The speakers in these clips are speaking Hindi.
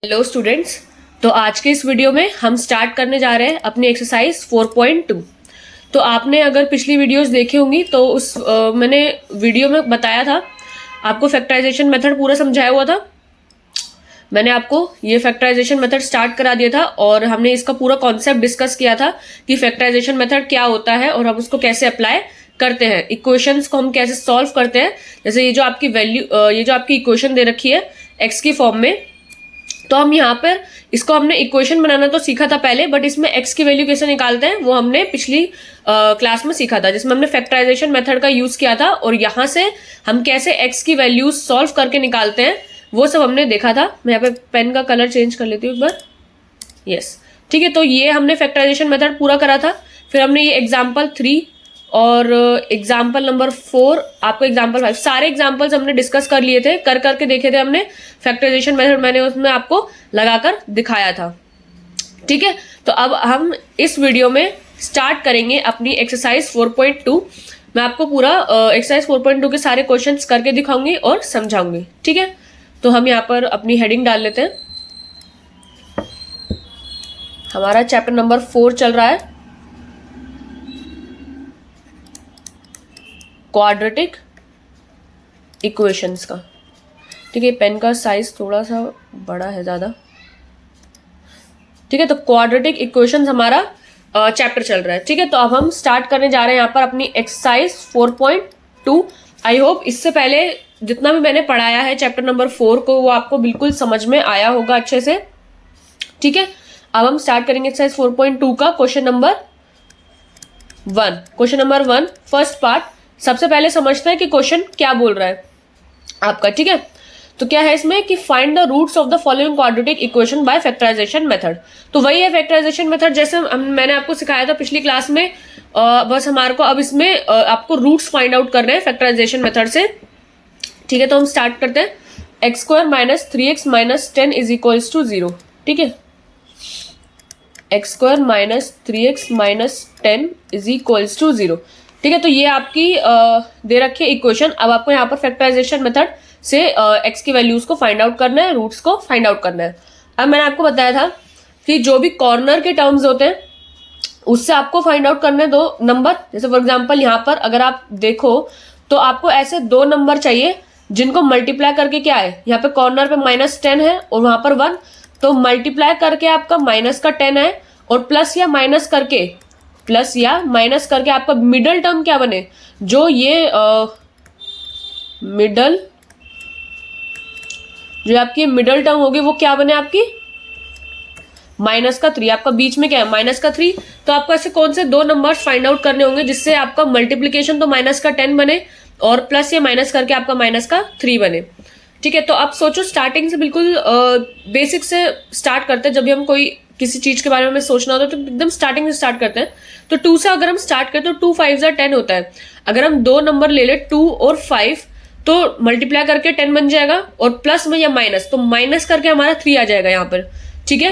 Hello students. तो आज के इस वीडियो में हम स्टार्ट करने जा रहे हैं अपनी एक्सरसाइज 4.2। तो आपने अगर पिछली वीडियोस देखी होंगी तो मैंने वीडियो में बताया था, आपको फैक्टराइजेशन मेथड पूरा समझाया हुआ था। मैंने आपको ये फैक्टराइजेशन मेथड स्टार्ट करा दिया था और हमने इसका पूरा कॉन्सेप्ट डिस्कस किया था कि फैक्टराइजेशन मेथड क्या होता है और हम उसको कैसे अप्लाई करते हैं, इक्वेशंस को हम कैसे सॉल्व करते हैं। जैसे ये जो आपकी वैल्यू, ये जो आपकी इक्वेशन दे रखी है एक्स की फॉर्म में, तो हम यहाँ पर इसको हमने इक्वेशन बनाना तो सीखा था पहले, बट इसमें एक्स की वैल्यू कैसे निकालते हैं वो हमने पिछली क्लास में सीखा था, जिसमें हमने फैक्टराइजेशन मेथड का यूज किया था और यहाँ से हम कैसे एक्स की वैल्यूज सॉल्व करके निकालते हैं वो सब हमने देखा था। मैं यहाँ पे पेन का कलर चेंज कर लेती हूँ एक बार। यस, ठीक है। तो ये हमने फैक्टराइजेशन मेथड पूरा करा था। फिर हमने ये एग्जाम्पल 3 और एग्जाम्पल नंबर 4, आपको एग्जाम्पल 5, सारे एग्जाम्पल्स हमने डिस्कस कर लिए थे, कर करके देखे थे हमने फैक्टराइजेशन मेथड, मैंने उसमें आपको लगाकर दिखाया था। ठीक है, तो अब हम इस वीडियो में स्टार्ट करेंगे अपनी एक्सरसाइज 4.2। मैं आपको पूरा एक्सरसाइज 4.2 के सारे क्वेश्चंस करके दिखाऊंगी और समझाऊंगी। ठीक है, तो हम यहाँ पर अपनी हेडिंग डाल लेते हैं। हमारा चैप्टर नंबर 4 चल रहा है, क्वाड्रेटिक इक्वेशंस का। ठीक है, पेन का साइज थोड़ा सा बड़ा है ज़्यादा। ठीक है, तो क्वाड्रेटिक इक्वेशंस हमारा चैप्टर चल रहा है। ठीक है, तो अब हम स्टार्ट करने जा रहे हैं यहाँ पर अपनी एक्सरसाइज 4.2। आई होप इससे पहले जितना भी मैंने पढ़ाया है चैप्टर नंबर 4 को वो आपको बिल्कुल समझ में आया होगा अच्छे से। ठीक है, अब हम स्टार्ट करेंगे एक्सरसाइज 4.2 का question number 1। Question number 1 first part. सबसे पहले समझते हैं कि क्वेश्चन क्या बोल रहा है आपका। ठीक है, तो क्या है इसमें कि find the roots of the following quadratic equation by factorisation method. तो वही है फैक्टराइजेशन मेथड जैसे मैंने आपको सिखाया था पिछली क्लास में। बस हमारे को अब इसमें आपको रूट्स फाइंड आउट करने हैं फैक्टराइजेशन मेथड से। ठीक है, तो हम स्टार्ट करते हैं। X square minus 3x minus 10 is equals to 0। ठीक है, x square minus 3x minus 10 is equals to 0। ठीक है, तो ये आपकी दे रखी है इक्वेशन। अब आपको यहाँ पर फैक्टराइजेशन मेथड से एक्स की वैल्यूज को फाइंड आउट करना है, रूट्स को फाइंड आउट करना है। अब मैंने आपको बताया था कि जो भी कॉर्नर के टर्म्स होते हैं उससे आपको फाइंड आउट करने दो नंबर। जैसे फॉर एग्जांपल यहाँ पर अगर आप देखो तो आपको ऐसे 2 नंबर चाहिए जिनको मल्टीप्लाई करके क्या है, यहाँ पे कॉर्नर पे -10 है और वहां पर 1, तो मल्टीप्लाई करके आपका माइनस का 10 है और प्लस या माइनस करके आपका मिडल टर्म क्या बने, जो ये आपकी मिडल टर्म होगी वो क्या बने आपकी -3। आपका बीच में क्या है -3। तो आपको ऐसे कौन से 2 नंबर्स फाइंड आउट करने होंगे जिससे आपका मल्टीप्लीकेशन तो -10 बने और प्लस या माइनस करके आपका -3 बने। ठीक है, तो आप सोचो स्टार्टिंग से बिल्कुल बेसिक से स्टार्ट करते हैं। जब भी हम कोई किसी चीज के बारे में सोचना होता है तो एकदम स्टार्टिंग से स्टार्ट करते हैं। तो 2 से अगर हम स्टार्ट करते हैं तो 2 5 10 होता है। अगर हम 2 नंबर ले ले 2 और 5 तो मल्टीप्लाई करके 10 बन जाएगा और प्लस में या माइनस, तो माइनस करके हमारा 3 आ जाएगा यहाँ पर। ठीक है,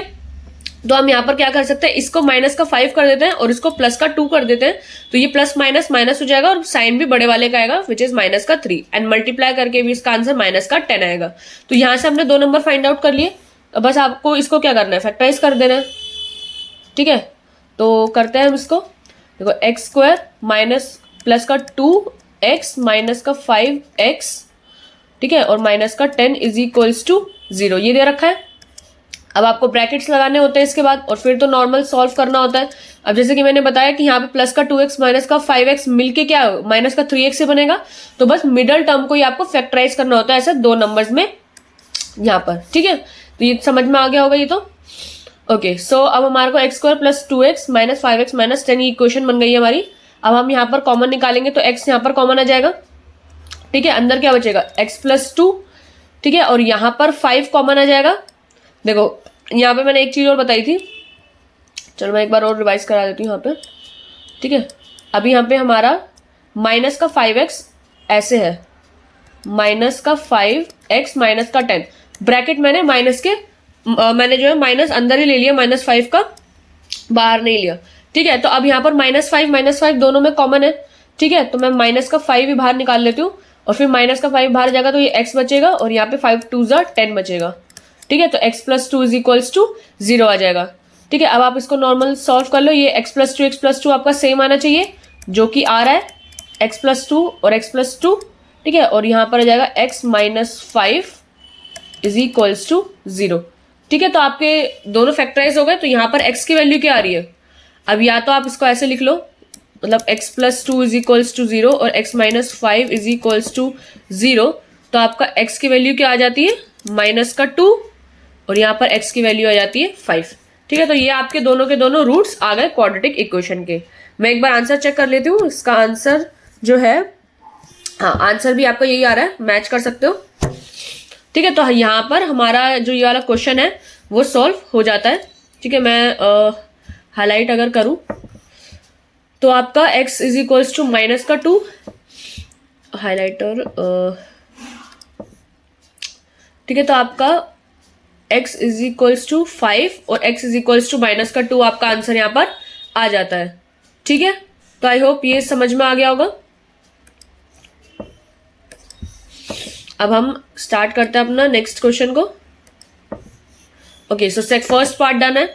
तो हम यहाँ पर क्या कर सकते हैं, इसको माइनस का 5 कर देते हैं और इसको प्लस का 2 कर देते हैं। तो ये प्लस माइनस माइनस हो जाएगा और साइन भी बड़े वाले का आएगा विच इज -3 एंड मल्टीप्लाई करके भी इसका आंसर -10 आएगा। तो यहाँ से हमने 2 नंबर फाइंड आउट कर लिए। बस आपको इसको क्या करना है, फैक्टराइज कर देना है। ठीक है, तो करते हैं हम इसको। देखो एक्स स्क्वायर माइनस प्लस का 2x माइनस का 5x, ठीक है, और माइनस का 10 इज इक्वल्स टू 0, ये दे रखा है। अब आपको ब्रैकेट्स लगाने होते हैं इसके बाद और फिर तो नॉर्मल सॉल्व करना होता है। अब जैसे कि मैंने बताया कि यहाँ पे प्लस का 2x माइनस का 5x मिलके क्या माइनस का 3x से बनेगा। तो बस मिडल टर्म को ही आपको फैक्टराइज करना होता है ऐसे 2 नंबर्स में यहाँ पर। ठीक है, तो ये समझ में आ गया होगा ये तो। ओके, सो अब हमारे को x square plus 2x minus 5x minus 10 ये इक्वेशन बन गई है हमारी। अब हम यहाँ पर कॉमन निकालेंगे तो x यहाँ पर कॉमन आ जाएगा। ठीक है, अंदर क्या बचेगा x प्लस 2। ठीक है, और यहाँ पर 5 कॉमन आ जाएगा। देखो यहाँ पे मैंने एक चीज और बताई थी, चलो मैं एक बार और रिवाइज करा देती हूँ यहाँ पे। ठीक है, अभी यहाँ पे हमारा माइनस का 5x ऐसे है, माइनस का 5x माइनस का 10, ब्रैकेट मैंने माइनस के मैंने जो है माइनस अंदर ही ले लिया, -5 का बाहर नहीं लिया। ठीक है, तो अब यहाँ पर -5 दोनों में कॉमन है। ठीक है, तो मैं माइनस का 5 ही बाहर निकाल लेती हूँ और फिर माइनस का 5 बाहर जाएगा तो ये x बचेगा और यहाँ पे 5 2 10 बचेगा। ठीक है, तो x plus two is equals to 0 आ जाएगा। ठीक है, अब आप इसको नॉर्मल सॉल्व कर लो। ये x प्लस टू आपका सेम आना चाहिए, जो कि आ रहा है x प्लस टू और x प्लस टू। ठीक है, और यहाँ पर आ जाएगा x minus 5 is equals to 0। ठीक है, तो आपके दोनों फैक्टराइज हो गए। तो यहाँ पर x की वैल्यू क्या आ रही है? अब या तो आप इसको ऐसे लिख लो, मतलब x plus two is equals to 0 और x minus 5 is equals to 0। तो आपका x की वैल्यू क्या आ जाती है? माइनस का 2, और यहाँ पर x की वैल्यू आ जाती है 5। ठीक है, तो ये आपके दोनों के दोनों रूट्स आ गए क्वाड्रेटिक इक्वेशन के। मैं एक बार आंसर चेक कर लेती हूँ। इसका आंसर जो है, हाँ, आंसर भी आपका यही आ रहा है, मैच कर सकते हो। ठीक है, तो यहाँ पर हमारा जो ये वाला क्वेश्चन है वो सॉल्व हो जाता है। ठीक है, मैं हाईलाइट अगर करूं तो आपका x is equals to minus का 2, हाईलाइटर, ठीक है, तो आपका x इज इक्वल्स टू 5 और x is equals to minus का 2 आपका आंसर यहाँ पर आ जाता है। ठीक है, तो आई होप ये समझ में आ गया होगा। अब हम स्टार्ट करते हैं अपना नेक्स्ट क्वेश्चन को। Okay, so first part done है,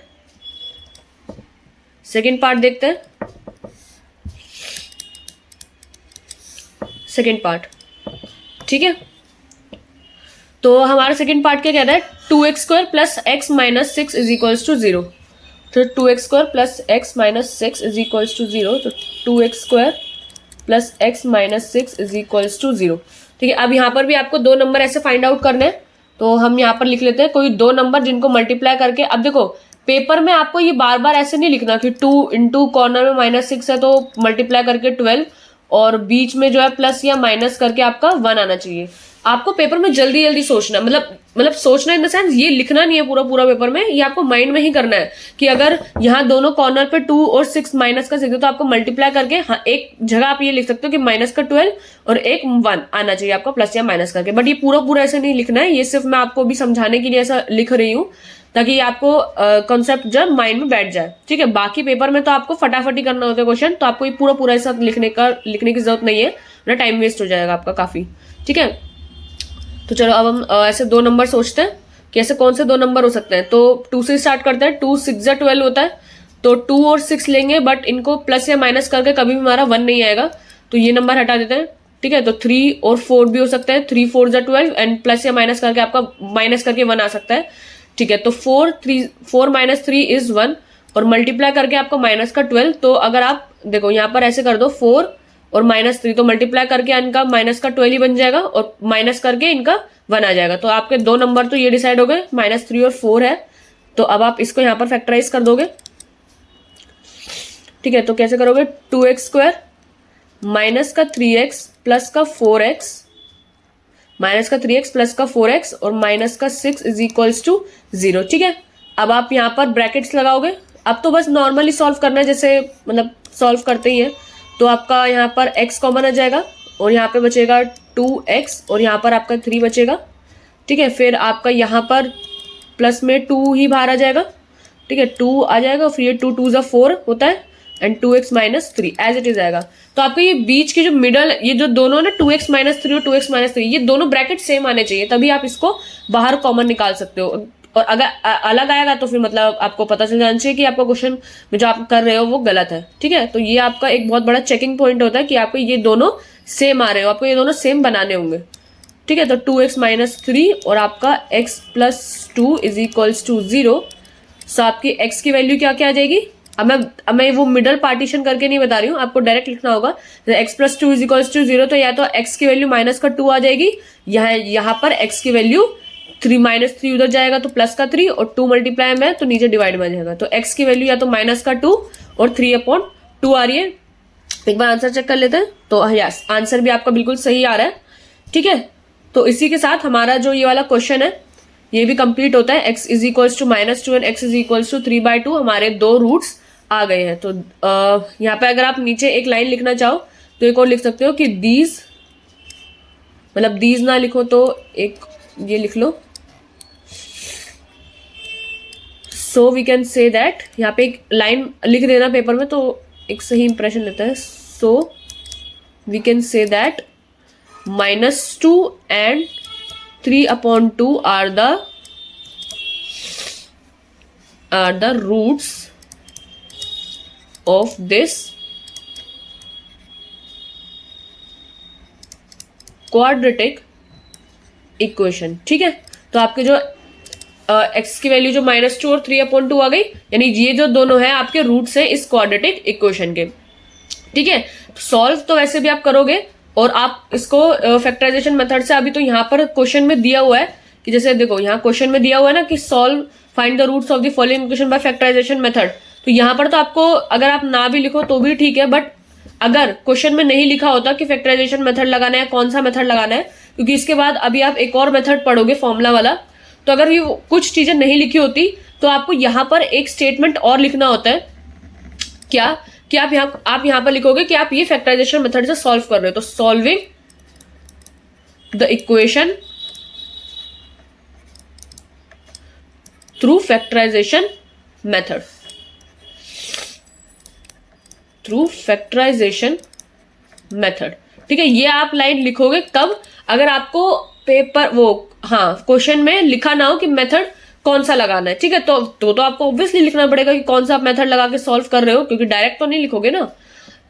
सेकेंड पार्ट देखते हैं। सेकेंड पार्ट, ठीक है, तो हमारा सेकेंड पार्ट क्या कहता है? 2x square plus x minus 6 is equals to 0। तो 2x square plus x minus 6 is equals to 0। तो 2x square plus x minus 6 is equals to 0। ठीक है, अब यहाँ पर भी आपको दो नंबर ऐसे फाइंड आउट करने हैं। तो हम यहाँ पर लिख लेते हैं कोई दो नंबर जिनको मल्टीप्लाई करके। अब देखो, पेपर में आपको ये बार बार ऐसे नहीं लिखना कि 2 इंटू कॉर्नर में माइनस 6 है तो मल्टीप्लाई करके 12, और बीच में जो है प्लस या माइनस करके आपका 1 आना चाहिए। आपको पेपर में जल्दी जल्दी सोचना, मतलब सोचना इन द सेंस ये लिखना नहीं है पूरा पूरा पेपर में, ये आपको माइंड में ही करना है कि अगर यहाँ दोनों कॉर्नर पे 2 और 6 माइनस का 6 तो आपको मल्टीप्लाई करके, हाँ, एक जगह आप ये लिख सकते हो कि माइनस का 12 और एक 1 आना चाहिए आपका प्लस या माइनस करके। बट ये पूरा पूरा ऐसे नहीं लिखना है, ये सिर्फ मैं आपको भी समझाने के लिए ऐसा लिख रही हूँ ताकि आपको कॉन्सेप्ट जब माइंड में बैठ जाए। ठीक है, बाकी पेपर में तो आपको फटाफटी करना होता है क्वेश्चन, तो आपको ये पूरा पूरा ऐसा लिखने की जरूरत नहीं है, ना टाइम वेस्ट हो जाएगा आपका काफी। ठीक है, तो चलो अब हम ऐसे दो नंबर सोचते हैं कि ऐसे कौन से दो नंबर हो सकते हैं। तो 2 से स्टार्ट करते हैं। 2 6 जा 12 होता है, तो 2 और 6 लेंगे, बट इनको प्लस या माइनस करके कभी भी हमारा 1 नहीं आएगा, तो ये नंबर हटा देते हैं। ठीक है, तो 3 और 4 भी हो सकता है। 3 4 जा 12 एंड प्लस या माइनस करके आपका माइनस करके 1 आ सकता है। ठीक है, तो 4 माइनस 3 इज 1 और मल्टीप्लाई करके आपको माइनस का 12। तो अगर आप देखो यहाँ पर ऐसे कर दो 4 और माइनस 3, तो मल्टीप्लाई करके इनका माइनस का 12 ही बन जाएगा और माइनस करके इनका 1 आ जाएगा। तो आपके दो नंबर तो ये डिसाइड हो गए, -3 और 4 है। तो अब आप इसको यहाँ पर फैक्टराइज कर दोगे। ठीक है, तो कैसे करोगे? 2x स्क्वायर माइनस का 3x प्लस का 4x, माइनस का 3x प्लस का 4x और माइनस का 6 इज इक्वल्स टू 0। ठीक है, अब आप यहाँ पर ब्रैकेट्स लगाओगे। अब तो बस नॉर्मली सॉल्व करना है, जैसे मतलब सॉल्व करते ही है। तो आपका यहाँ पर x कॉमन आ जाएगा और यहाँ पे बचेगा 2x और यहाँ पर आपका 3 बचेगा। ठीक है, फिर आपका यहाँ पर प्लस में 2 ही बाहर आ जाएगा। ठीक है, 2 आ जाएगा, फिर ये 2 2 जा 4 होता है and 2x minus 3 as it is आएगा। तो आपका ये बीच की जो मिडल, ये जो दोनों ना 2x माइनस 3 और 2x माइनस 3, ये दोनों ब्रैकेट सेम आने चाहिए, तभी आप इसको बाहर कॉमन निकाल सकते हो। और अगर अलग आएगा तो फिर मतलब आपको पता चल जाना चाहिए कि आपका क्वेश्चन में जो आप कर रहे हो वो गलत है। ठीक है, तो ये आपका एक बहुत बड़ा चेकिंग पॉइंट होता है कि आपको ये दोनों सेम आ रहे हो, आपको ये दोनों सेम बनाने होंगे। ठीक है, तो 2x माइनस 3 और आपका x plus 2 is equals to 0। So आपकी x की वैल्यू क्या क्या आ जाएगी? अब मैं वो मिडल पार्टीशन करके नहीं बता रही हूँ, आपको डायरेक्ट लिखना होगा। x plus 2 is equals to 0, तो या तो x की वैल्यू माइनस का 2 आ जाएगी, यहाँ पर x की वैल्यू 3 माइनस 3 उधर जाएगा तो प्लस का 3 और 2 मल्टीप्लाई में तो नीचे डिवाइड में जाएगा। तो x की वैल्यू या तो माइनस का 2 और 3/2 आ रही है। एक बार आंसर चेक कर लेते हैं। तो यस, आंसर भी आपका बिल्कुल सही आ रहा है। ठीक है, तो इसी के साथ हमारा जो ये वाला क्वेश्चन है ये भी कंप्लीट होता है। x is equals to -2 and x is equals to 3/2 हमारे दो रूट्स आ गए हैं। तो यहाँ पे अगर आप नीचे एक लाइन लिखना चाहो तो एक और लिख सकते हो कि दीज, मतलब दीज ना लिखो तो एक ये लिख लो। So we can say that, यहाँ पे एक लाइन लिख देना पेपर में तो एक सही इंप्रेशन लेता है। So we can say that -2 and 3/2 are the are the roots of this quadratic equation. ठीक है, तो आपके जो एक्स की वैल्यू जो -2 और 3/2 आ गई, यानी ये जो दोनों है आपके रूट्स हैं इस क्वाड्रेटिक इक्वेशन के। ठीक है, सॉल्व तो वैसे भी आप करोगे और आप इसको फैक्टराइजेशन मेथड से, अभी तो यहाँ पर क्वेश्चन में दिया हुआ है कि जैसे देखो यहाँ क्वेश्चन में दिया हुआ है ना कि solve find the roots of the following equation by factorisation method. तो यहाँ पर तो आपको अगर आप ना भी लिखो तो भी ठीक है, बट अगर क्वेश्चन में नहीं लिखा होता कि फैक्टराइजेशन मेथड लगाना है, कौन सा मेथड लगाना है, क्योंकि इसके बाद अभी आप एक और मेथड पढ़ोगे फॉर्मूला वाला, तो अगर ये कुछ चीजें नहीं लिखी होती तो आपको यहाँ पर एक स्टेटमेंट और लिखना होता है। क्या कि आप यहाँ पर लिखोगे कि आप ये फैक्टराइजेशन मेथड से सॉल्व कर रहे हो, तो solving the equation through factorisation method, through factorisation method. ठीक है, ये आप लाइन लिखोगे कब, अगर आपको पेपर क्वेश्चन में लिखा ना हो कि मेथड कौन सा लगाना है। ठीक है, तो आपको ऑब्वियसली लिखना पड़ेगा कि कौन सा आप मेथड लगा के सॉल्व कर रहे हो, क्योंकि डायरेक्ट तो नहीं लिखोगे ना,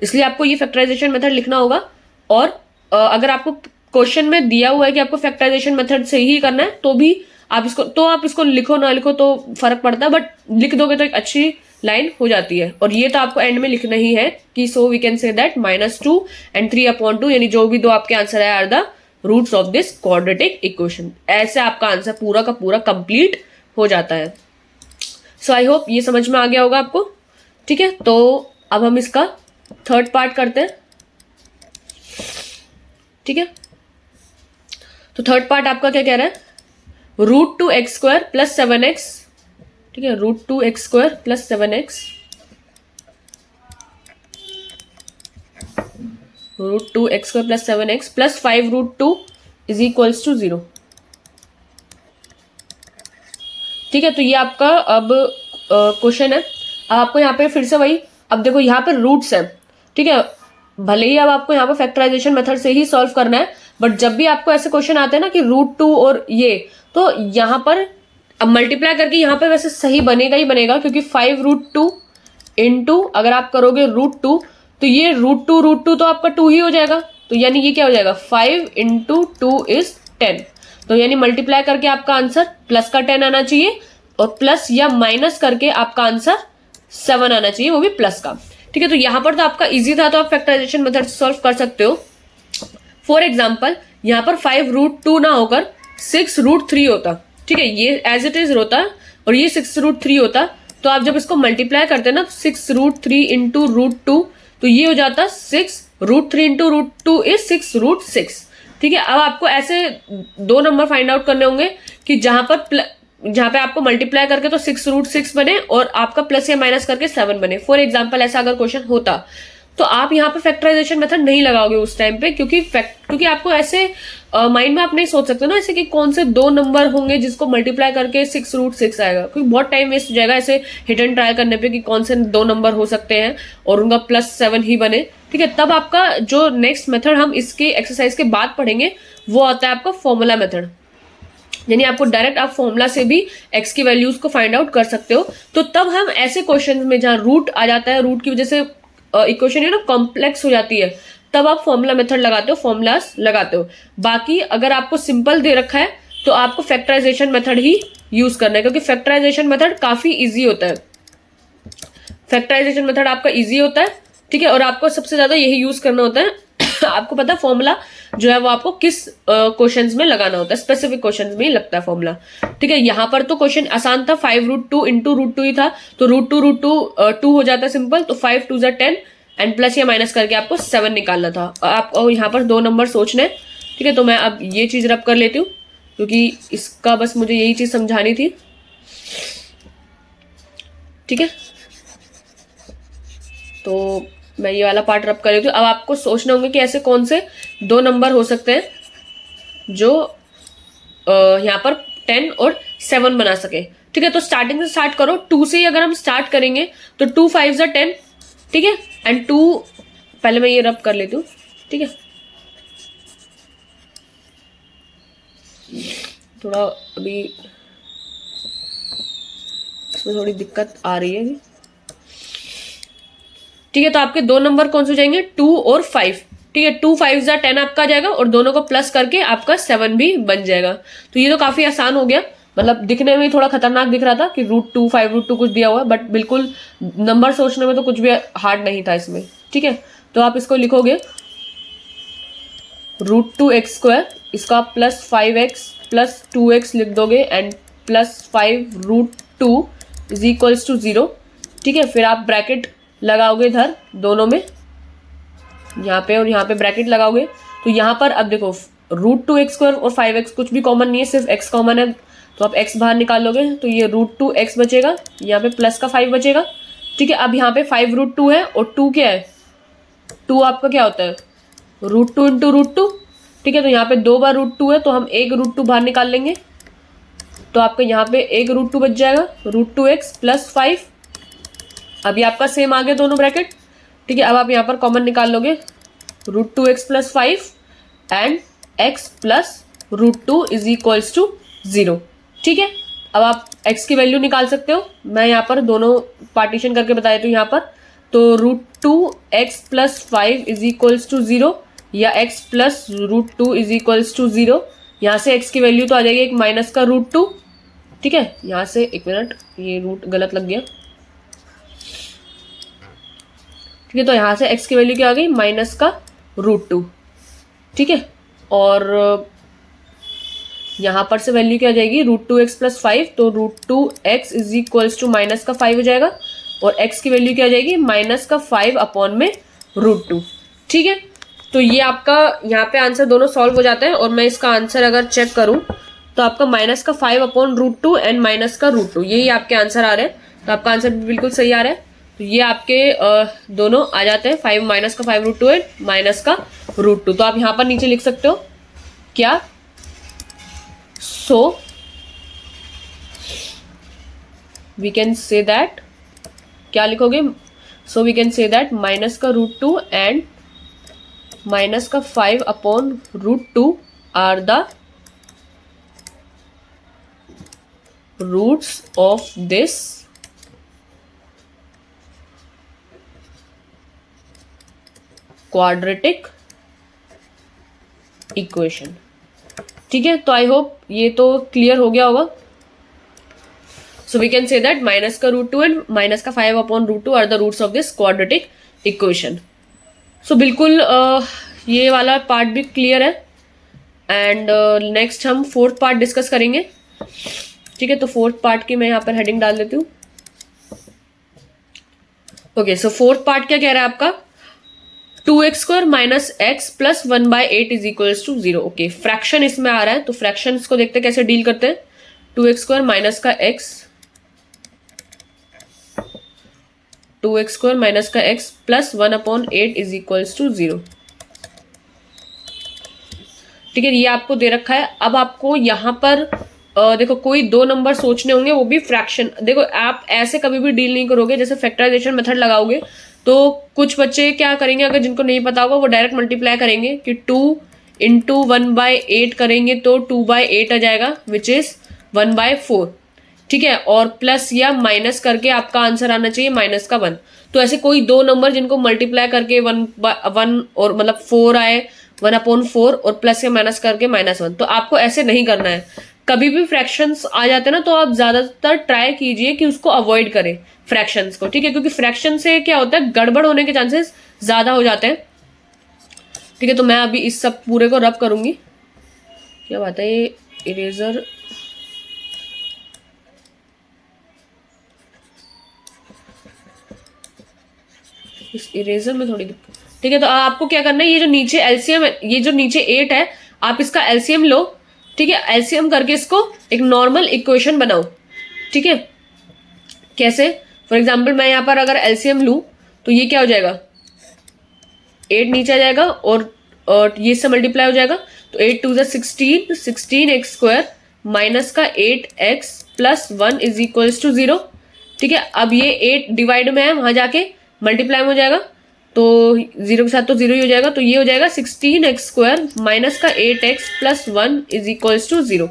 इसलिए आपको ये फैक्टराइजेशन मेथड लिखना होगा। और अगर आपको क्वेश्चन में दिया हुआ है कि आपको फैक्टराइजेशन मेथड से ही करना है तो भी आप इसको लिखो ना लिखो तो फर्क पड़ता है, बट लिख दोगे तो एक अच्छी लाइन हो जाती है। और ये तो आपको एंड में लिखना ही है कि so we can say that -2 and 3/2, यानी जो भी दो आपके आंसर है are the roots of this quadratic equation. ऐसे आपका आंसर पूरा का पूरा कंप्लीट हो जाता है। सो आई होप ये समझ में आ गया होगा आपको। ठीक है, तो अब हम इसका थर्ड पार्ट करते हैं। ठीक है, तो थर्ड पार्ट आपका क्या कह रहा है, √2x² + 7x। ठीक है, √2x² + 7x, √2x² + 7x + 5√2 = 0। ठीक है, तो ये आपका अब क्वेश्चन है। अब आपको यहाँ पे फिर से वही, अब देखो यहाँ पे रूट्स है। ठीक है, भले ही अब आपको यहाँ पे फैक्टराइजेशन मेथड से ही सॉल्व करना है, बट जब भी आपको ऐसे क्वेश्चन आते हैं ना कि √2 और ये, तो यहाँ पर अब मल्टीप्लाई करके यहाँ पे वैसे सही बनेगा ही बनेगा, क्योंकि 5√2 इंटू अगर आप करोगे √2 तो ये √2 तो आपका 2 ही हो जाएगा। तो यानी ये क्या हो जाएगा, 5 × 2 = 10। तो यानी मल्टीप्लाई करके आपका आंसर प्लस का 10 आना चाहिए, और प्लस या माइनस करके आपका आंसर 7 आना चाहिए, वो भी प्लस का। ठीक है, तो यहां पर तो आपका इजी था, तो आप फैक्टराइजेशन मेथड से सॉल्व कर सकते हो। फॉर एग्जाम्पल यहाँ पर 5√2 ना होकर 6√3 होता। ठीक है, ये एज इट इज होता और ये 6√3 होता, तो आप जब इसको मल्टीप्लाई करते हैं ना 6√3 × √2, तो ये हो जाता 6√3 × √2 = 6√6। ठीक है, अब आपको ऐसे दो नंबर फाइंड आउट करने होंगे कि जहां पे आपको मल्टीप्लाई करके तो 6√6 बने और आपका प्लस या माइनस करके 7 बने। फॉर एग्जाम्पल ऐसा अगर क्वेश्चन होता तो आप यहाँ पे फैक्टराइजेशन मेथड नहीं लगाओगे उस टाइम पे, क्योंकि आपको ऐसे माइंड में आप नहीं सोच सकते ना ऐसे कि कौन से दो नंबर होंगे जिसको मल्टीप्लाई करके 6√6 आएगा, क्योंकि बहुत टाइम वेस्ट हो जाएगा ऐसे हिट एंड ट्राई करने पे कि कौन से दो नंबर हो सकते हैं और उनका +7 ही बने। ठीक है, तब आपका जो नेक्स्ट मेथड हम इसके एक्सरसाइज के बाद पढ़ेंगे वो आता है आपका फॉर्मूला मेथड, यानी आपको डायरेक्ट आप फॉर्मूला से भी एक्स की वैल्यूज को फाइंड आउट कर सकते हो। तो तब हम ऐसे क्वेश्चन में जहां रूट आ जाता है, रूट की वजह से इक्वेशन है ना कॉम्प्लेक्स हो जाती है, तब आप फॉर्मूला मेथड लगाते हो, फॉर्मूलास लगाते हो। बाकी अगर आपको सिंपल दे रखा है तो आपको फैक्टराइजेशन मेथड ही यूज करना है, क्योंकि फैक्टराइजेशन मेथड काफी इजी होता है। फैक्टराइजेशन मेथड आपका इजी होता है। ठीक है, और आपको सबसे ज्यादा यही यूज करना होता है। आपको पता है फॉर्मूला जो है वो आपको किस क्वेश्चंस में लगाना होता है, स्पेसिफिक क्वेश्चंस में ही लगता है फॉर्मूला। ठीक है, यहाँ पर तो क्वेश्चन आसान था, 5√2 × √2 ही था, तो √2 2 हो जाता है सिंपल, तो 5 2 = 10 एंड प्लस या माइनस करके आपको 7 निकालना था। आपको यहाँ पर दो नंबर सोचने। ठीक है, तो मैं अब ये चीज रब कर लेती हूँ, क्योंकि इसका बस मुझे यही चीज समझानी थी। ठीक है, तो मैं ये वाला पार्ट रब कर लेती हूँ। अब आपको सोचना होंगे कि ऐसे कौन से दो नंबर हो सकते हैं जो यहाँ पर 10 और 7 बना सके। ठीक है, तो स्टार्टिंग से स्टार्ट करो, 2 से ही अगर हम स्टार्ट करेंगे तो 2 5 = 10। ठीक है, एंड 2 पहले मैं ये रब कर लेती हूँ। ठीक है, थोड़ा अभी इसमें थोड़ी दिक्कत आ रही है। ठीक है, तो आपके दो नंबर कौन से हो जाएंगे, 2 और 5। ठीक है, 2 5 10 आपका आ जाएगा और दोनों को प्लस करके आपका 7 भी बन जाएगा। तो ये तो काफी आसान हो गया, मतलब दिखने में थोड़ा खतरनाक दिख रहा था कि √2 5√2 कुछ दिया हुआ है, बट बिल्कुल नंबर सोचने में तो कुछ भी हार्ड नहीं था इसमें। ठीक है, तो आप इसको लिखोगे √2x², इसका प्लस 5x प्लस 2x लिख दोगे and plus 5√2 is equals to 0। ठीक है, फिर आप ब्रैकेट लगाओगे इधर दोनों में, यहाँ पे और यहाँ पे ब्रैकेट लगाओगे। तो यहाँ पर अब देखो √2x² और 5x कुछ भी कॉमन नहीं है, सिर्फ x कॉमन है, तो आप x बाहर निकाल लोगे तो ये √2x बचेगा, यहाँ पे प्लस का 5 बचेगा। ठीक है, अब यहाँ पे 5√2 है और 2 क्या है, 2 आपका क्या होता है, √2 इंटू √2। ठीक है, तो यहाँ पे 2 बार √2 है तो हम एक √2 बाहर निकाल लेंगे, तो आपका यहाँ पे एक √2 बच जाएगा, √2x प्लस 5। अभी आपका सेम आ गया दोनों ब्रैकेट। ठीक है, अब आप यहाँ पर कॉमन निकाल लोगे, √2x plus 5 and x plus √2 is equals to 0। ठीक है, अब आप x की वैल्यू निकाल सकते हो, मैं यहाँ पर दोनों पार्टीशन करके बता देती हूँ यहाँ पर। तो √2x plus 5 is equals to 0 या x plus √2 is equals to 0। यहाँ से x की वैल्यू तो आ जाएगी एक माइनस का √2। ठीक है, यहाँ से एक मिनट, ये रूट गलत लग गया। ठीक है, तो यहाँ से x की वैल्यू क्या आ गई, माइनस का √2। ठीक है, और यहाँ पर से वैल्यू क्या आ जाएगी, √2x प्लस 5, तो √2x is equals to minus का 5 हो जाएगा और x की वैल्यू क्या आ जाएगी, माइनस का 5 अपॉन में √2। ठीक है, तो ये आपका यहाँ पे आंसर दोनों सॉल्व हो जाते हैं और मैं इसका आंसर अगर चेक करूँ तो आपका माइनस का 5 अपॉन √2 एंड माइनस का √2, यही आपके आंसर आ रहे हैं। तो आपका आंसर बिल्कुल सही आ रहा है। तो ये आपके दोनों आ जाते हैं, 5 माइनस का 5√2 एंड माइनस का √2। तो आप यहाँ पर नीचे लिख सकते हो क्या, so we can say that, क्या लिखोगे, so we can say that minus का √2 एंड माइनस का 5 upon √2 are the roots of this quadratic equation. ठीक है, तो आई होप ये तो क्लियर हो गया होगा। So we can say that minus का √2 एंड माइनस का 5 upon √2 are the roots of this quadratic equation. So बिल्कुल ये वाला पार्ट भी क्लियर है एंड नेक्स्ट हम फोर्थ पार्ट डिस्कस करेंगे। ठीक है, तो फोर्थ पार्ट की मैं यहाँ पर हेडिंग डाल देती हूँ। ओके, सो फोर्थ पार्ट क्या कह रहा है आपका, 2x² minus x plus 1/8 is equals to 0। Okay, fraction इसमें आ रहा है, तो फ्रैक्शन को देखते हैं कैसे डील करते हैं। 2x² माइनस का x, 2x² माइनस का x plus 1/8 is equals to 0। ठीक है, ये आपको दे रखा है। अब आपको यहाँ पर देखो कोई दो नंबर सोचने होंगे, वो भी फ्रैक्शन। देखो आप ऐसे कभी भी डील नहीं करोगे, जैसे फैक्टराइजेशन मेथड लगाओगे तो कुछ बच्चे क्या करेंगे, अगर जिनको नहीं पता होगा वो डायरेक्ट मल्टीप्लाई करेंगे कि 2 इंटू 1/8 करेंगे तो 2/8 आ जाएगा विच इज 1/4। ठीक है, और प्लस या माइनस करके आपका आंसर आना चाहिए माइनस का 1। तो ऐसे कोई दो नंबर जिनको मल्टीप्लाई करके 1 और मतलब 4 आए, 1/4 और प्लस या माइनस करके -1, तो आपको ऐसे नहीं करना है। कभी भी फ्रैक्शंस आ जाते हैं ना, तो आप ज्यादातर ट्राई कीजिए कि उसको अवॉइड करें फ्रैक्शंस को। ठीक है, क्योंकि फ्रैक्शन से क्या होता है, गड़बड़ होने के चांसेस ज्यादा हो जाते हैं। ठीक है, तो मैं अभी इस सब पूरे को रब करूंगी। क्या बात है, ये इरेजर इस इरेजर में थोड़ी दिक्कत। ठीक है, तो आपको क्या करना है, ये जो नीचे एलसीएम है, ये जो नीचे 8 है, आप इसका एलसीएम लो। ठीक है, एलसीएम करके इसको एक नॉर्मल इक्वेशन बनाओ। ठीक है, कैसे, फॉर एग्जाम्पल मैं यहाँ पर अगर एलसीएम लूं तो ये क्या हो जाएगा, 8 नीचे आ जाएगा और ये से मल्टीप्लाई हो जाएगा, तो 8 2 16, 16x² माइनस का 8x plus 1 is equals to 0। ठीक है, अब ये 8 डिवाइड में है, वहां जाके मल्टीप्लाई हो जाएगा, तो 0 के साथ तो 0 ही हो जाएगा, तो ये हो जाएगा 16x² माइनस का 8x plus 1 is equals to 0।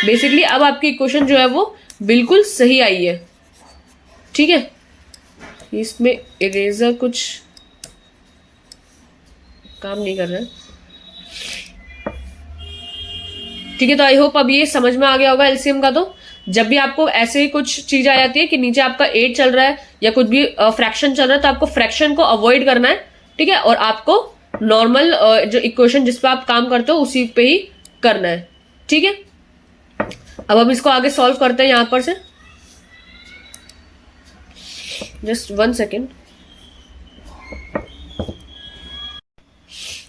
Basically अब आपकी इक्वेशन जो है वो बिल्कुल सही आई है। ठीक है, इसमें इरेजर कुछ काम नहीं कर रहा है। ठीक है, तो आई होप अब ये समझ में आ गया होगा एलसीएम का। तो जब भी आपको ऐसे कुछ चीज आ जाती है कि नीचे आपका 8 चल रहा है या कुछ भी फ्रैक्शन चल रहा है, तो आपको फ्रैक्शन को अवॉइड करना है। ठीक है, और आपको नॉर्मल जो इक्वेशन जिस पे आप काम करते हो उसी पे ही करना है। ठीक है, अब हम इसको आगे सॉल्व करते हैं यहां पर से। Just 1 second.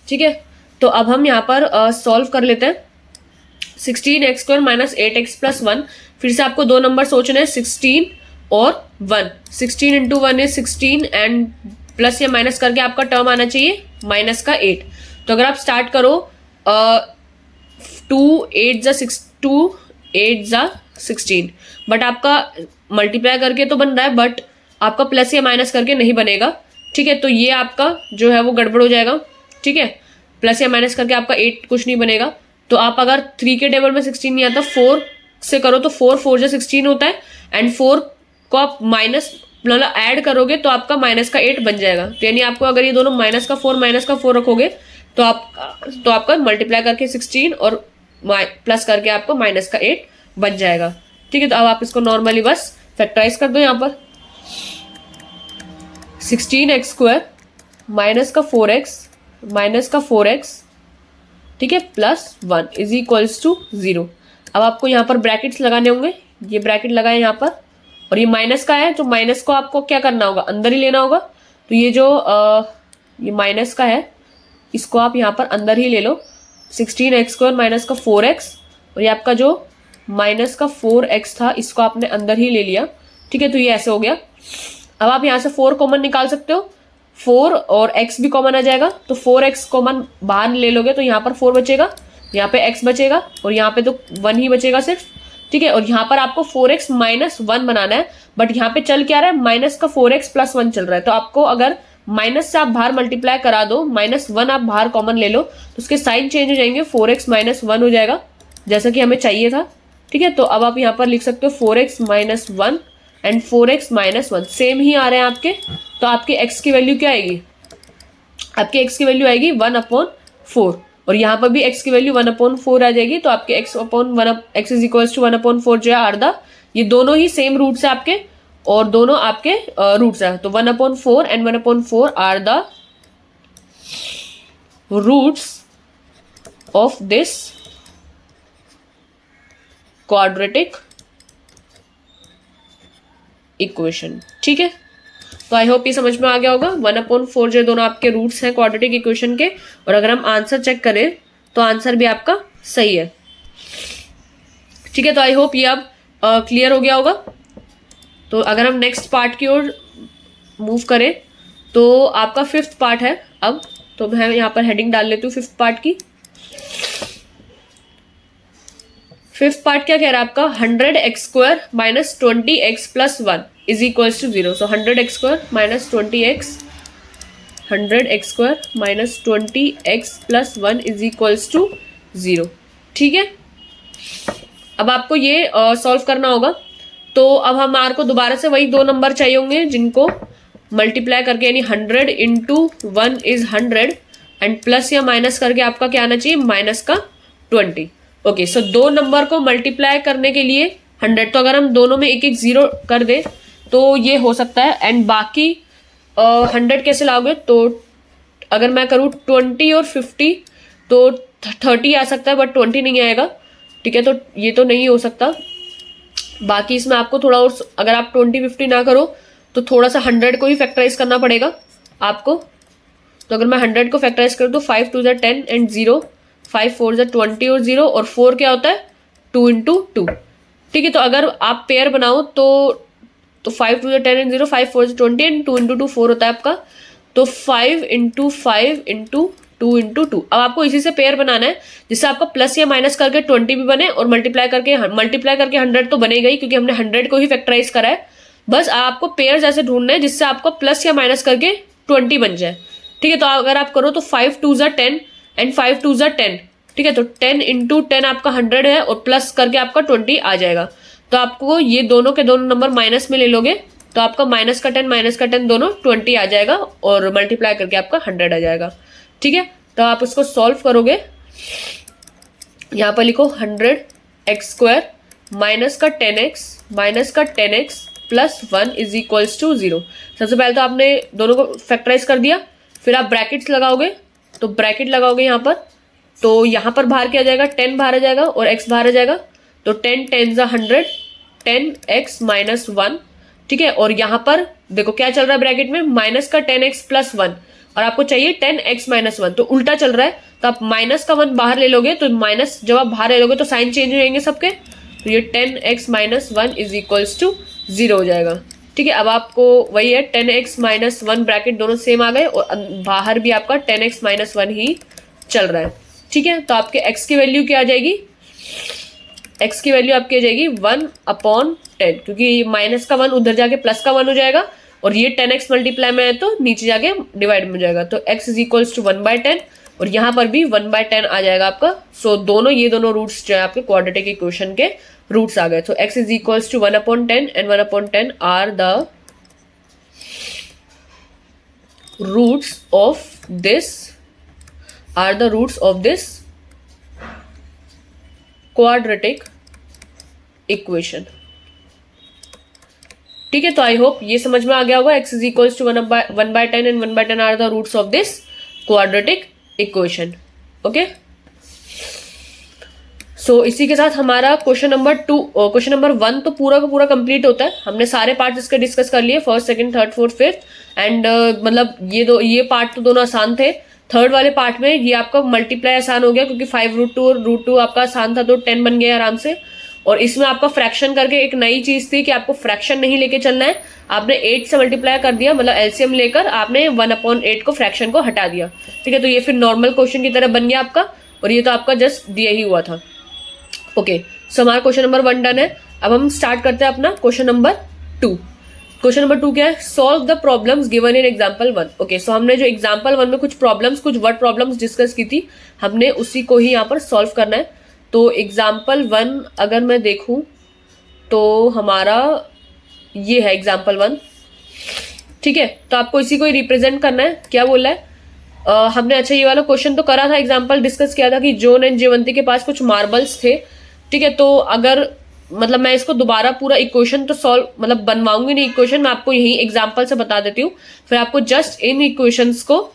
ठीक है, तो अब हम यहाँ पर सॉल्व कर लेते हैं। 16x² minus 8x plus 1। फिर से आपको दो नंबर सोचने हैं, 16 और 1। 16 इंटू 1 इज 16 एंड प्लस या माइनस करके आपका टर्म आना चाहिए माइनस का 8। तो अगर आप स्टार्ट करो 2 8 जा 16, बट आपका मल्टीप्लाई करके तो बन रहा है, बट आपका प्लस या माइनस करके नहीं बनेगा। ठीक है, तो ये आपका जो है वो गड़बड़ हो जाएगा। ठीक है, प्लस या माइनस करके आपका 8 कुछ नहीं बनेगा। तो आप अगर 3 के टेबल में 16 नहीं आता, 4 से करो तो 4 4 जा 16 होता है, एंड 4 को आप माइनस मतलब ऐड करोगे तो आपका माइनस का 8 बन जाएगा। तो यानी आपको अगर ये दोनों माइनस का 4 रखोगे तो आपका मल्टीप्लाई करके 16 और प्लस करके आपको माइनस का 8 बन जाएगा। ठीक है, तो अब आप इसको नॉर्मली बस फैक्टराइज कर दो। यहाँ पर 16x² माइनस का 4x ठीक है प्लस 1 इज इक्वल्स टू 0। अब आपको यहाँ पर ब्रैकेट्स लगाने होंगे, ये ब्रैकेट लगाए यहाँ पर, और ये माइनस का है, तो माइनस को आपको क्या करना होगा, अंदर ही लेना होगा। तो ये जो ये माइनस का है इसको आप यहाँ पर अंदर ही ले लो। 16x² माइनस का 4x, और ये आपका जो माइनस का 4x था इसको आपने अंदर ही ले लिया। ठीक है, तो ये ऐसे हो गया। अब आप यहाँ से 4 कॉमन निकाल सकते हो, 4 और x भी कॉमन आ जाएगा। तो 4x कॉमन बाहर ले लोगे तो यहाँ पर 4 बचेगा, यहाँ पे x बचेगा, और यहाँ पे तो 1 ही बचेगा सिर्फ। ठीक है, और यहाँ पर आपको 4x माइनस 1 बनाना है, बट यहाँ पे चल क्या रहा है, माइनस का 4x प्लस 1 चल रहा है। तो आपको अगर माइनस से आप बाहर मल्टीप्लाई करा दो, -1 आप बाहर कॉमन ले लो, तो उसके साइन चेंज हो जाएंगे, 4x माइनस 1 हो जाएगा, जैसा कि हमें चाहिए था। ठीक है, तो अब आप यहाँ पर लिख सकते हो 4x minus 1 and 4x minus 1 same ही आ रहे हैं आपके। तो आपके x की वैल्यू क्या आएगी, आपके x की वैल्यू आएगी 1/4, और यहाँ पर भी x की वैल्यू 1/4 आ जाएगी। तो आपके x इज इक्वल्स टू 1/4 जो है आर्धा, ये दोनों ही सेम रूट्स है आपके, और दोनों आपके रूट्स है। तो 1/4 and 1/4 are the roots of this quadratic equation. ठीक है, तो आई होप ये समझ में आ गया होगा। 1/4 जो दोनों आपके रूट्स हैं क्वाड्रेटिक इक्वेशन के, और अगर हम आंसर चेक करें तो आंसर भी आपका सही है। ठीक है, तो आई होप ये अब क्लियर हो गया होगा। तो अगर हम नेक्स्ट पार्ट की ओर मूव करें तो आपका 5th पार्ट है अब। तो मैं यहाँ पर हेडिंग डाल लेती हूँ 5th पार्ट की। 5th पार्ट क्या कह रहा है आपका, 100x² minus 20x plus 1 is equals to 0। So 100x² minus 20x, 100x² minus 20x plus 1 is equals to 0। ठीक है, अब आपको ये सॉल्व करना होगा। तो अब हमारे को दोबारा से वही दो नंबर चाहिए होंगे जिनको मल्टीप्लाई करके, यानी 100 इंटू 1 इज 100 एंड प्लस या माइनस करके आपका क्या आना चाहिए, माइनस का 20। ओके, सो दो नंबर को मल्टीप्लाई करने के लिए 100, तो अगर हम दोनों में एक एक 0 कर दे तो ये हो सकता है। एंड बाकी 100 कैसे लाओगे, तो अगर मैं करूँ 20 और 50 तो 30 आ सकता है, बट 20 नहीं आएगा। ठीक है, तो ये तो नहीं हो सकता। बाकी इसमें आपको थोड़ा और, अगर आप 20 50 ना करो तो थोड़ा सा 100 को ही फैक्टराइज करना पड़ेगा आपको। तो अगर मैं 100 को फैक्टराइज करूँ तो 5 2 जा 10 एंड 0, 5 4 जा 20 और 0, और 4 क्या होता है 2 इंटू 2। ठीक है, तो अगर आप पेयर बनाओ तो 5 2 जा 10 एंड 0, 5 4 जा 20 एंड 2 इंटू 2 4 होता है आपका। तो 5 इंटू 5 इंटू 2 इंटू 2। अब आपको इसी से पेयर बनाना है जिससे आपका प्लस या माइनस करके 20 भी बने, और मल्टीप्लाई करके 100 तो बनेगा ही, क्योंकि हमने 100 को ही फैक्टराइज करा है। बस आपको पेयर्स ऐसे ढूंढना है जिससे आपका प्लस या माइनस करके 20 बन जाए। ठीक है, तो अगर आप करो तो 5 2 जा 10 एंड 5 2 जा 10। ठीक है, तो 10 इंटू 10 आपका 100 है, और प्लस करके आपका 20 आ जाएगा। तो आपको ये दोनों के दोनों नंबर माइनस में ले लोगे तो आपका -10 दोनों 20 आ जाएगा और मल्टीप्लाई करके आपका 100 आ जाएगा। ठीक है, तो आप इसको सॉल्व करोगे, यहाँ पर लिखो 100x² -10x plus 1 is equals to 0। सबसे पहले तो आपने दोनों को फैक्टराइज कर दिया, फिर आप ब्रैकेट्स लगाओगे, तो ब्रैकेट लगाओगे यहाँ पर, तो यहाँ पर बाहर क्या आ जाएगा, 10 बाहर आ जाएगा और x बाहर आ जाएगा, तो 10 10 100, 10x - 1। ठीक है, और यहाँ पर देखो क्या चल रहा है ब्रैकेट में, -10x + 1 और आपको चाहिए 10x - 1, तो उल्टा चल रहा है, तो आप -1 बाहर ले लोगे, तो माइनस जब आप बाहर ले लोगे तो साइन चेंज हो जाएंगे सबके, तो ये 10x - 1 इज इक्वल्स टू 0 हो जाएगा। ठीक है, अब आपको वही है 10x - 1 ब्रैकेट दोनों सेम आ गए और बाहर भी आपका 10x - 1 ही चल रहा है। ठीक है, तो आपके x की वैल्यू क्या आ जाएगी, x की वैल्यू आपकी आ जाएगी 1/10, क्योंकि -1 उधर जाके +1 हो जाएगा और ये 10x मल्टीप्लाई में है तो नीचे जाके डिवाइड में हो जाएगा, तो x इज इक्वल्स टू 1/10 और यहाँ पर भी 1/10 आ जाएगा आपका। सो ये दोनों रूट्स जो है आपके क्वाड्रेटिक इक्वेशन के रूट्स आ गए। तो x is equals to 1/10 and 1/10 are the roots of this quadratic equation. ठीक है, तो आई होप ये समझ में आ गया होगा। x is equals to 1/10 and 1/10 are the roots of this quadratic equation. Okay, so इसी के साथ हमारा क्वेश्चन नंबर 1 तो पूरा का पूरा कंप्लीट होता है। हमने सारे पार्ट इसके डिस्कस कर लिए, first, second, third, fourth, fifth, and मतलब ये पार्ट तो दोनों आसान थे। थर्ड वाले पार्ट में ये आपका मल्टीप्लाई आसान हो गया, क्योंकि 5√2 और √2 आपका आसान था, तो 10 बन गया आराम से। और इसमें आपका फ्रैक्शन करके एक नई चीज थी कि आपको फ्रैक्शन नहीं लेके चलना है, आपने 8 से मल्टीप्लाई कर दिया, मतलब एलसीएम लेकर आपने 1/8 को फ्रैक्शन को हटा दिया। ठीक है, तो ये फिर नॉर्मल क्वेश्चन की तरह बन गया आपका, और ये तो आपका जस्ट दिया ही हुआ था। ओके, सो हमारा क्वेश्चन नंबर 1 डन है। अब हम स्टार्ट करते हैं अपना क्वेश्चन नंबर 2। क्वेश्चन नंबर 2 क्या है, solve the problems given in example 1। Okay, so हमने जो एग्जाम्पल 1 में कुछ वर्ड प्रॉब्लम्स डिस्कस की थी, हमने उसी को ही यहाँ पर सॉल्व करना है। तो एग्जाम्पल 1 अगर मैं देखूं तो हमारा ये है एग्जाम्पल 1। ठीक है, तो आपको इसी को ही रिप्रेजेंट करना है। क्या बोला है, हमने अच्छा ये वाला क्वेश्चन तो करा था, एग्जाम्पल डिस्कस किया था कि जॉन एंड जयवंती के पास कुछ मार्बल्स थे। ठीक है, तो अगर मतलब मैं इसको दोबारा पूरा इक्वेशन तो सॉल्व मतलब बनवाऊंगी नहीं इक्वेशन, मैं आपको यही एग्जाम्पल से बता देती हूँ, फिर आपको जस्ट इन इक्वेशंस को,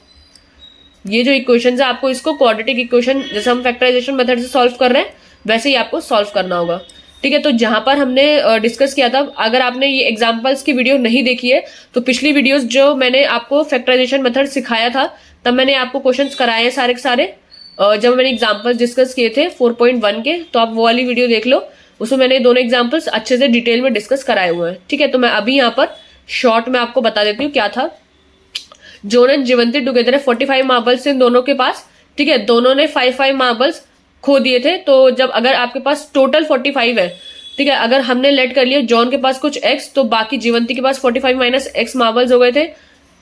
ये जो इक्वेशन है आपको इसको क्वाड्रेटिक इक्वेशन जैसे हम फैक्टराइजेशन मेथड से सॉल्व कर रहे हैं वैसे ही आपको सॉल्व करना होगा। ठीक है, तो जहां पर हमने डिस्कस किया था, अगर आपने ये एग्जांपल्स की वीडियो नहीं देखी है तो पिछली वीडियोस जो मैंने आपको फैक्टराइजेशन मेथड सिखाया था तब मैंने आपको क्वेश्चंस कराए हैं सारे के सारे, जब मैंने एग्जांपल्स डिस्कस किए थे 4.1 के, तो आप वो वाली वीडियो देख लो, उसमें मैंने दोनों एग्जाम्पल्स अच्छे से डिटेल में डिस्कस कराए हुए हैं। ठीक है, तो मैं अभी यहाँ पर शॉर्ट में आपको बता देती हूँ क्या था। जॉन एंड जयवंती टुगेदर है, 45 मार्बल्स इन दोनों के पास। ठीक है, दोनों ने 5 मार्बल्स खो दिए थे, तो जब अगर आपके पास टोटल 45 है, ठीक है, अगर हमने लेट कर लिया जॉन के पास कुछ x, तो बाकी जयवंती के पास 45 - x मार्बल्स हो गए थे।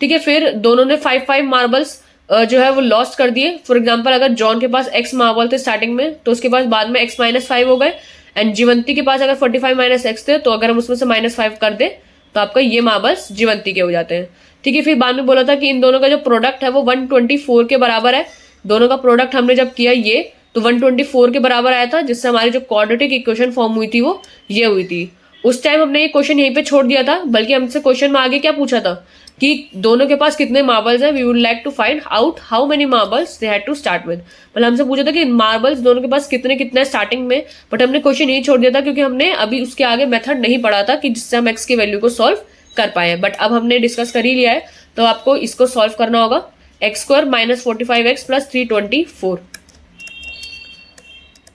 ठीक है, फिर दोनों ने 5 मार्बल्स जो है वो लॉस्ट कर दिए। फॉर एग्जाम्पल अगर जॉन के पास x मार्बल थे स्टार्टिंग में, तो उसके पास बाद में x - 5 हो गए, एंड जयवंती के पास अगर 45 - x थे, तो अगर हम उसमें से -5 कर दे तो आपका ये मार्बल्स जयवंती के हो जाते हैं। ठीक है, फिर बाद में बोला था कि इन दोनों का जो प्रोडक्ट है वो 124 के बराबर है। दोनों का प्रोडक्ट हमने जब किया ये, तो 124 के बराबर आया था, जिससे हमारी जो क्वाड्रेटिक इक्वेशन फॉर्म हुई थी वो ये हुई थी। उस टाइम हमने ये क्वेश्चन यहीं पे छोड़ दिया था, बल्कि हमसे क्वेश्चन में आगे क्या पूछा था कि दोनों के पास कितने मार्बल्स हैं, we would like to find out how many marbles they had to start with. मतलब हमसे पूछा था कि मार्बल्स दोनों के पास कितने कितने स्टार्टिंग में, बट हमने क्वेश्चन यही छोड़ दिया था क्योंकि हमने अभी उसके आगे मेथड नहीं पढ़ा था कि जिससे हम एक्स की वैल्यू को सॉल्व कर पाए। बट अब हमने डिस्कस कर ही लिया है, तो आपको इसको सॉल्व करना होगा। x² - 45x + 324,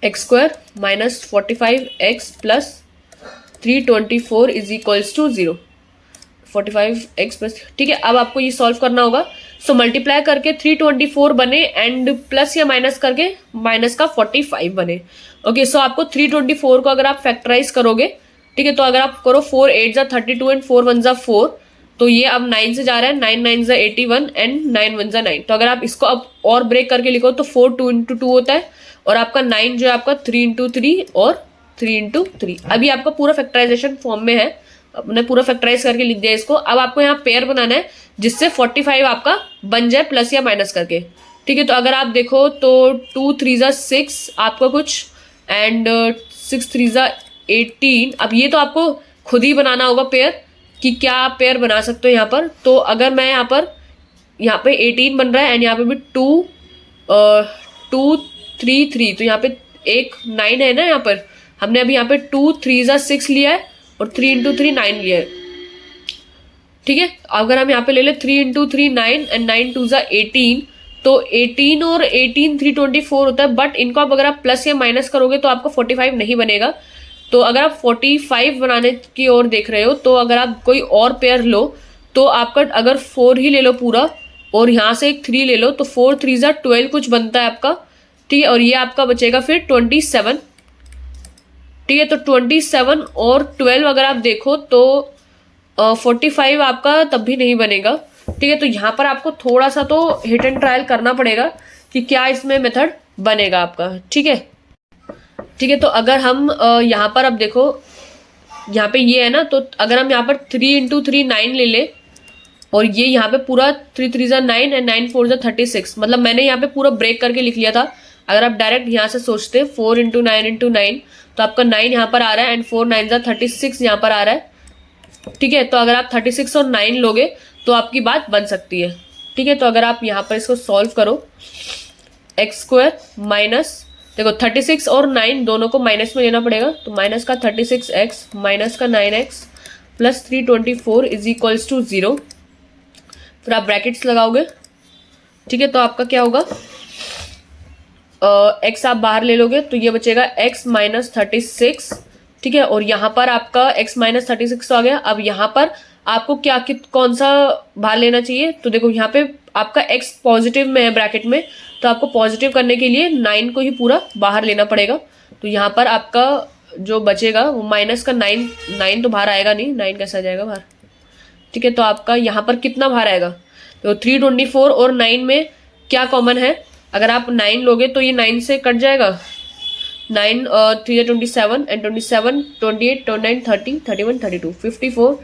x² - 45x + 324 is equals to 0। 45x +, ठीक है, अब आपको ये सॉल्व करना होगा। सो मल्टीप्लाई करके 324 बने एंड प्लस या माइनस करके माइनस का 45 बने। ओके, सो आपको 324 को अगर आप फैक्टराइज करोगे, ठीक है, तो अगर आप करो 4 8 जा 32 एंड 4 1 जा 4, तो ये अब 9 से जा रहा है, 9 9 जा 81 एंड 9 1 जा 9। तो अगर आप इसको अब और ब्रेक करके लिखो तो 4 2 × 2 होता है, और आपका 9 जो है आपका 3 × 3 और 3 × 3। अभी आपका पूरा फैक्टराइजेशन फॉर्म में है, अपने पूरा फैक्टराइज करके लिख दिया इसको। अब आपको यहाँ पेयर बनाना है जिससे 45 आपका बन जाए प्लस या माइनस करके। ठीक है, तो अगर आप देखो तो 2 3 जा 6 आपका कुछ एंड 6 3 जा 18। अब ये तो आपको खुद ही बनाना होगा पेयर कि क्या आप पेयर बना सकते हो यहाँ पर। तो अगर मैं यहाँ पे 18 बन रहा है एंड यहाँ पे भी 2 2 3 3, तो यहाँ पे एक 9 है ना। यहाँ पर हमने अभी यहाँ पे 2 3 जा 6 लिया है और 3 इंटू 3 9 लिया है। ठीक है, अगर हम यहाँ पे ले ले 3 इंटू 3 9 एंड 9 2 जा 18, तो 18 और 18 324 होता है। बट इनको आप अगर आप प्लस या माइनस करोगे तो आपको 45 नहीं बनेगा। तो अगर आप 45 बनाने की ओर देख रहे हो तो अगर आप कोई और पेयर लो तो आपका अगर 4 ही ले लो पूरा और यहाँ से एक 3 ले लो तो 4 3 जा 12 कुछ बनता है आपका। ठीक है, और ये आपका बचेगा फिर 27। ठीक है, तो 27 और 12 अगर आप देखो तो 45 आपका तब भी नहीं बनेगा। ठीक है, तो यहाँ पर आपको थोड़ा सा तो हिट एंड ट्रायल करना पड़ेगा कि क्या इसमें मेथड बनेगा आपका। ठीक है, ठीक है, तो अगर हम यहाँ पर अब देखो यहाँ पे ये है ना, तो अगर हम यहाँ पर 3 इंटू 3 9 ले ले और ये यहाँ पे पूरा 3 3 जा 9 एंड 9 4 जा 36, मतलब मैंने यहाँ पे पूरा ब्रेक करके लिख लिया था। अगर आप डायरेक्ट यहाँ से सोचते 4 इंटू 9 इंटू 9 तो आपका 9 यहाँ पर आ रहा है एंड 4 9 जा 36 यहाँ पर आ रहा है। ठीक है, तो अगर आप 36 और 9 लोगे तो आपकी बात बन सकती है। ठीक है, तो अगर आप यहाँ पर इसको सॉल्व करो एक्स स्क्वायर माइनस, देखो 36 और 9 दोनों को माइनस में लेना पड़ेगा, तो माइनस का 36x माइनस का 9x plus 324 is equals to 0। फिर आप ब्रैकेट्स लगाओगे। ठीक है, तो आपका क्या होगा x आप बाहर ले लोगे तो ये बचेगा x माइनस 36। ठीक है, और यहाँ पर आपका x माइनस 36 तो आ गया। अब यहाँ पर आपको क्या कौन सा बाहर लेना चाहिए, तो देखो यहाँ पे आपका x पॉजिटिव में है ब्रैकेट में, तो आपको पॉजिटिव करने के लिए 9 को ही पूरा बाहर लेना पड़ेगा। तो यहाँ पर आपका जो बचेगा वो माइनस का 9 तो बाहर आएगा नहीं, 9 कैसे आ जाएगा बाहर। ठीक है, तो आपका यहाँ पर कितना बाहर आएगा, तो 324 और 9 में क्या कॉमन है, अगर आप 9 लोगे तो ये 9 से कट जाएगा। 9 3 27 एंड 27 28 29 30 31 32 54,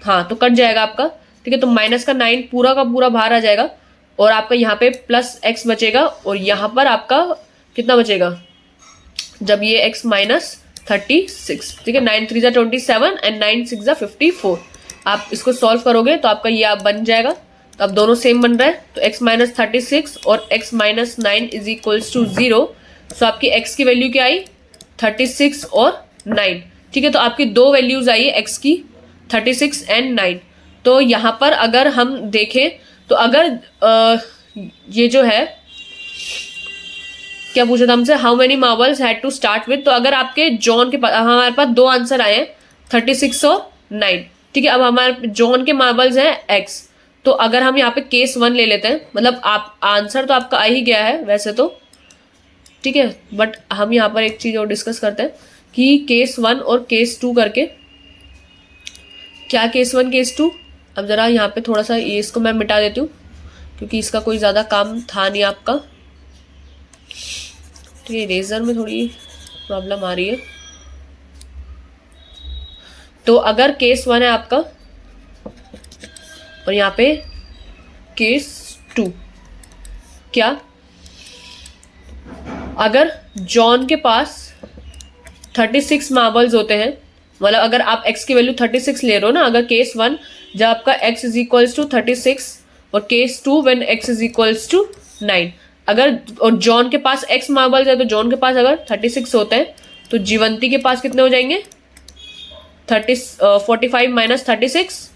हाँ तो कट जाएगा आपका। ठीक है, तो माइनस का 9 पूरा का पूरा बाहर आ जाएगा और आपका यहाँ पे प्लस x बचेगा और यहाँ पर आपका कितना बचेगा जब ये x माइनस 36। ठीक है, 9 3 जा 27 एंड 9 6 जा 54। आप इसको सॉल्व करोगे तो आपका ये आप बन जाएगा। तो अब दोनों सेम बन रहा है, तो x माइनस 36 और x minus 9 is equals to 0। So आपकी x की वैल्यू क्या आई 36 और 9। ठीक है, तो आपकी दो वैल्यूज आई है x की 36 एंड 9। तो यहाँ पर अगर हम देखें तो अगर ये जो है क्या पूछा था हमसे, how many marbles had to start with, तो अगर आपके जॉन के पास हमारे पास दो आंसर आए हैं 36 और 9। ठीक है, अब हमारे जॉन के मार्बल्स हैं x, तो अगर हम यहाँ पे केस 1 ले लेते हैं, मतलब आप आंसर तो आपका आ ही गया है वैसे तो। ठीक है, बट हम यहाँ पर एक चीज और डिस्कस करते हैं कि केस 1 और केस 2 करके क्या केस 1 केस 2। अब जरा यहाँ पे थोड़ा सा ये इसको मैं मिटा देती हूँ क्योंकि इसका कोई ज़्यादा काम था नहीं आपका। तो ये इरेजर में थोड़ी प्रॉब्लम आ रही है। तो अगर केस 1 है आपका और यहाँ पे केस 2, क्या अगर जॉन के पास 36 मार्बल्स होते हैं, मतलब अगर आप x की वैल्यू 36 ले रहे हो ना, अगर केस 1 जब आपका x इज इक्वल्स टू 36 और case 2 when x is equals to 9, अगर और जॉन के पास x मार्बल्स है तो जॉन के पास अगर 36 होते हैं तो जीवंती के पास कितने हो जाएंगे 45 माइनस 36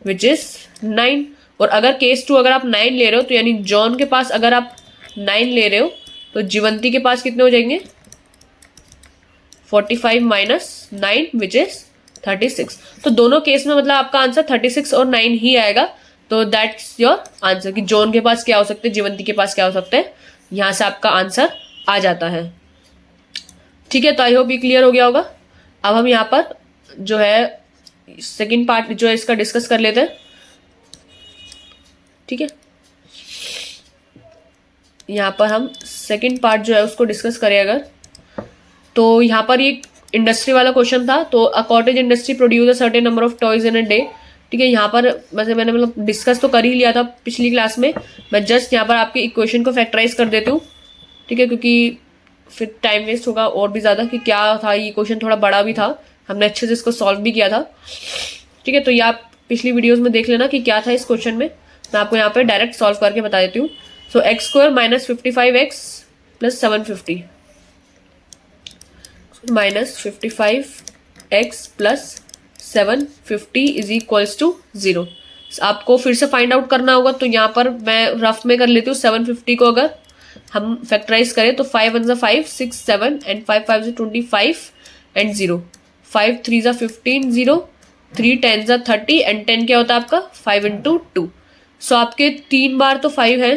विच इज 9। और अगर केस 2 अगर आप 9 ले रहे हो तो यानी जॉन के पास अगर आप 9 ले रहे हो तो जीवंती के पास कितने हो जाएंगे 45 माइनस 9 विच इज 36। तो दोनों केस में मतलब आपका आंसर 36 और 9 ही आएगा। तो दैट्स योर आंसर कि जॉन के पास क्या हो सकते हैं, जीवंती के पास क्या हो सकते हैं, यहां से आपका आंसर आ जाता है। ठीक है, तो आई होप ये क्लियर हो गया होगा। अब हम यहाँ पर जो है सेकंड पार्ट जो है इसका डिस्कस कर लेते हैं। ठीक है, यहाँ पर हम सेकंड पार्ट जो है उसको डिस्कस करें अगर, तो यहाँ पर ये इंडस्ट्री वाला क्वेश्चन था। तो a cottage industry produce a certain number of toys in a day. ठीक है, यहाँ पर वैसे मैंने मतलब डिस्कस तो कर ही लिया था पिछली क्लास में। मैं जस्ट यहाँ पर आपके इक्वेशन को फैक्टराइज कर देती हूँ। ठीक है, क्योंकि फिर टाइम वेस्ट होगा और भी ज़्यादा कि क्या था ये क्वेश्चन, थोड़ा बड़ा भी था, हमने अच्छे से इसको सॉल्व भी किया था। ठीक है, तो ये आप पिछली वीडियोस में देख लेना कि क्या था इस क्वेश्चन में। मैं आपको यहाँ पे डायरेक्ट सॉल्व करके बता देती हूँ। So X square minus 55x plus 750 minus 55x plus 750 is equals to 0। आपको फिर से फाइंड आउट करना होगा, तो यहाँ पर मैं रफ में कर लेती हूँ। 750 को अगर हम फैक्टराइज करें तो 5 1 5 6 7 एंड 5 5 25 एंड 0, 5 3 15 0, 3 10 30 एंड 10 क्या होता है आपका 5 इंटू 2। सो आपके 3 बार तो 5 है,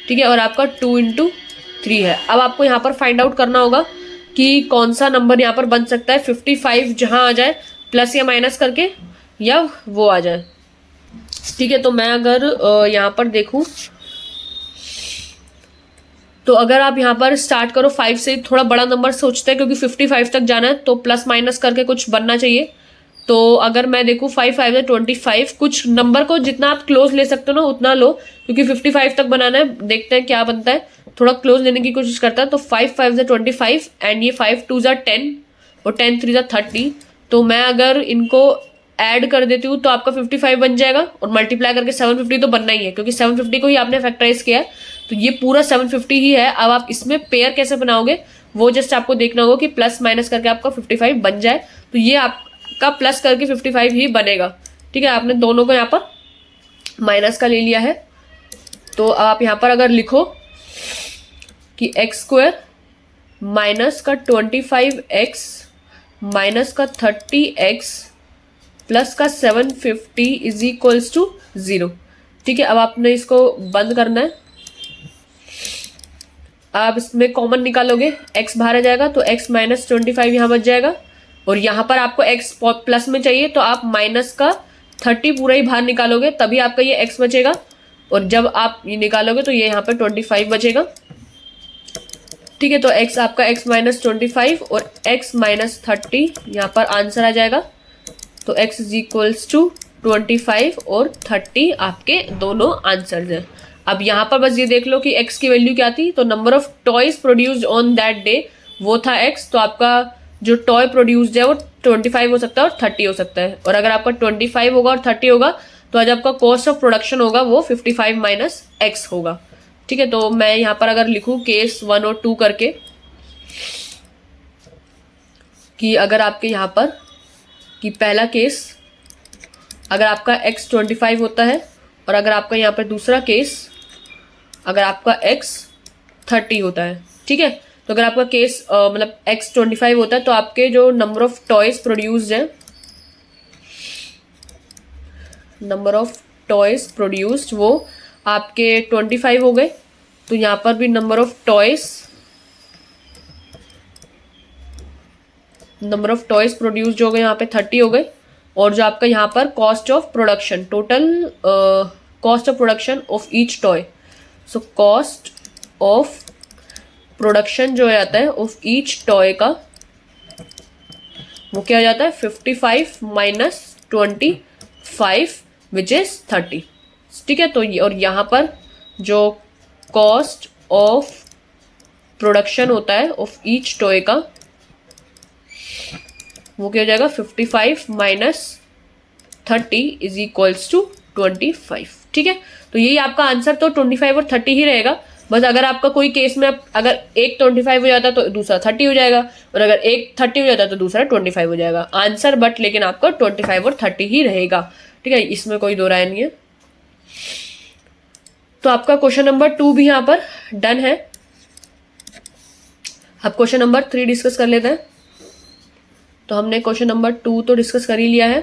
ठीक है, और आपका 2 इंटू 3 है। अब आपको यहाँ पर फाइंड आउट करना होगा कि कौन सा नंबर यहाँ पर बन सकता है। 55 जहाँ आ जाए प्लस या माइनस करके, या वो आ जाए। ठीक है, तो मैं अगर यहाँ पर देखूँ तो अगर आप यहाँ पर स्टार्ट करो 5 से, थोड़ा बड़ा नंबर सोचते हैं क्योंकि 55 तक जाना है, तो प्लस माइनस करके कुछ बनना चाहिए। तो अगर मैं देखूँ 5 5 से 25, कुछ नंबर को जितना आप क्लोज ले सकते हो ना उतना लो, क्योंकि 55 तक बनाना है। देखते हैं क्या बनता है, थोड़ा क्लोज लेने की कोशिश करता है। तो 5 5 से 25 एंड ये 5 2 जा 10 और 10 3 जा 30। तो मैं अगर इनको ऐड कर देती हूँ तो आपका 55 बन जाएगा, और मल्टीप्लाई करके 750 तो बनना ही है, क्योंकि 750 को ही आपने फैक्टराइज किया है, तो ये पूरा 750 ही है। अब आप इसमें पेयर कैसे बनाओगे वो जस्ट आपको देखना होगा कि प्लस माइनस करके आपका 55 बन जाए। तो ये आपका प्लस करके 55 ही बनेगा। ठीक है, आपने दोनों को यहाँ पर माइनस का ले लिया है। तो आप यहाँ पर अगर लिखो कि एक्स स्क्वायर माइनस का 25x माइनस का 30x प्लस का 750 इज इक्वल्स टू 0। ठीक है, अब आपने इसको बंद करना है। आप इसमें कॉमन निकालोगे, x बाहर आ जाएगा तो x माइनस 25 यहाँ बच जाएगा, और यहाँ पर आपको x प्लस में चाहिए तो आप माइनस का 30 पूरा ही बाहर निकालोगे, तभी आपका ये x बचेगा। और जब आप ये निकालोगे तो ये यहाँ पर 25 बचेगा। ठीक है, तो x आपका x माइनस 25 और x माइनस 30 यहाँ पर आंसर आ जाएगा। तो x इज इक्वल्स टू 25 और 30 आपके दोनों आंसर्स हैं। अब यहाँ पर बस ये देख लो कि x की वैल्यू क्या थी। तो number of toys produced on that day वो था x। तो आपका जो टॉय प्रोड्यूस्ड है वो 25 हो सकता है और 30 हो सकता है। और अगर आपका 25 होगा और 30 होगा तो आज आपका कॉस्ट ऑफ प्रोडक्शन होगा वो 55 माइनस x होगा। ठीक है, तो मैं यहाँ पर अगर लिखूँ केस 1 और 2 करके, कि अगर आपके यहाँ पर कि पहला केस अगर आपका x 25 होता है, और अगर आपका यहाँ पर दूसरा केस अगर आपका x 30 होता है। ठीक है, तो अगर आपका केस मतलब x 25 होता है तो आपके जो नंबर ऑफ टॉयज प्रोड्यूस्ड है, नंबर ऑफ टॉयज प्रोड्यूस्ड वो आपके 25 हो गए। तो यहाँ पर भी नंबर ऑफ टॉयज हो गए, यहाँ पे 30 हो गए। और जो आपका यहाँ पर cost of production, total cost of production of each toy, so cost of production जो आता है ऑफ ईच टॉय का वो क्या हो जाता है 55 माइनस 25 विच इज 30। ठीक है, तो और यहाँ पर जो कॉस्ट ऑफ प्रोडक्शन होता है ऑफ ईच टॉय का वो क्या हो जाएगा 55 माइनस 30 इज इक्वल्स टू 25। ठीक है, तो यही आपका आंसर तो 25 और 30 ही रहेगा। बस अगर आपका कोई केस में अगर एक 25 हो जाता तो दूसरा 30 हो जाएगा, और अगर एक 30 हो जाता तो दूसरा 25 हो जाएगा आंसर, बट लेकिन आपका 25 और 30 ही रहेगा। ठीक है, इसमें कोई दो राय नहीं है। तो आपका क्वेश्चन नंबर 2 भी यहाँ पर डन है। अब क्वेश्चन नंबर 3 डिस्कस कर लेते हैं। तो हमने क्वेश्चन नंबर 2 तो डिस्कस कर ही लिया है।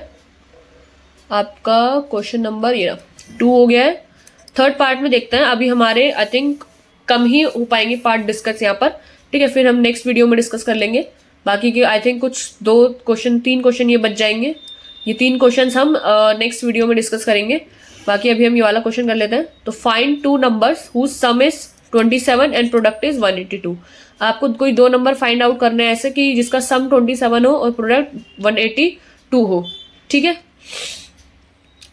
आपका क्वेश्चन नंबर ये 2 हो गया है। थर्ड पार्ट में देखते हैं। अभी हमारे आई थिंक कम ही हो पाएंगे पार्ट डिस्कस यहाँ पर। ठीक है, फिर हम नेक्स्ट वीडियो में डिस्कस कर लेंगे। बाकी के आई थिंक कुछ 3 क्वेश्चन ये बच जाएंगे। ये 3 क्वेश्चन हम नेक्स्ट वीडियो में डिस्कस करेंगे। बाकी अभी हम ये वाला क्वेश्चन कर लेते हैं। तो find 2 numbers whose sum is 27 and product is 182। आपको कोई दो नंबर फाइंड आउट करने हैं ऐसे कि जिसका सम 27 हो और प्रोडक्ट 182 हो, ठीक है।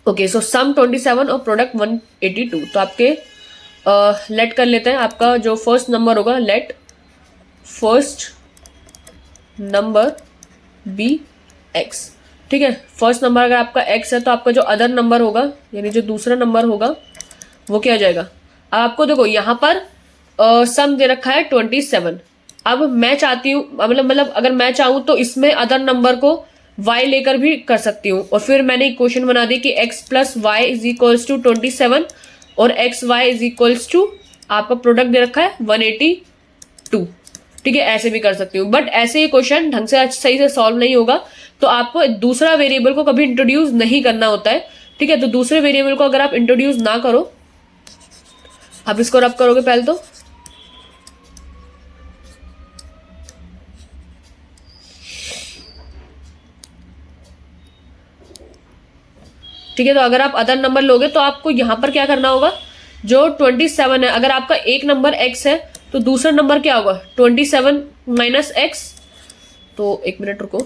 ओके, सो सम 27 और प्रोडक्ट 182। तो आपके लेट कर लेते हैं, आपका जो फर्स्ट नंबर होगा, let first number be x, ठीक है। फर्स्ट नंबर अगर आपका एक्स है तो आपका जो अदर नंबर होगा यानी जो दूसरा नंबर होगा वो क्या हो जाएगा। अब आपको देखो यहाँ पर सम दे रखा है 27। अब मैं चाहती हूँ मतलब अगर मैं चाहूँ तो इसमें अदर नंबर को y लेकर भी कर सकती हूँ, और फिर मैंने इक्वेशन बना दी कि x plus y is equals to 27 और x y is equals to आपका प्रोडक्ट दे रखा है 182, ठीक है। ऐसे भी कर सकती हूँ, बट ऐसे ही क्वेश्चन ढंग से सही से सॉल्व नहीं होगा, तो आपको दूसरा वेरिएबल को कभी इंट्रोड्यूस नहीं करना होता है, ठीक है। तो दूसरे वेरिएबल को अगर आप इंट्रोड्यूस ना करो, आप इसको रब करोगे पहले तो ठीक है। तो अगर आप अदर नंबर लोगे तो आपको यहां पर क्या करना होगा, जो 27 है, अगर आपका एक नंबर x है तो दूसरा नंबर क्या होगा 27 माइनस एक्स। तो एक मिनट रुको,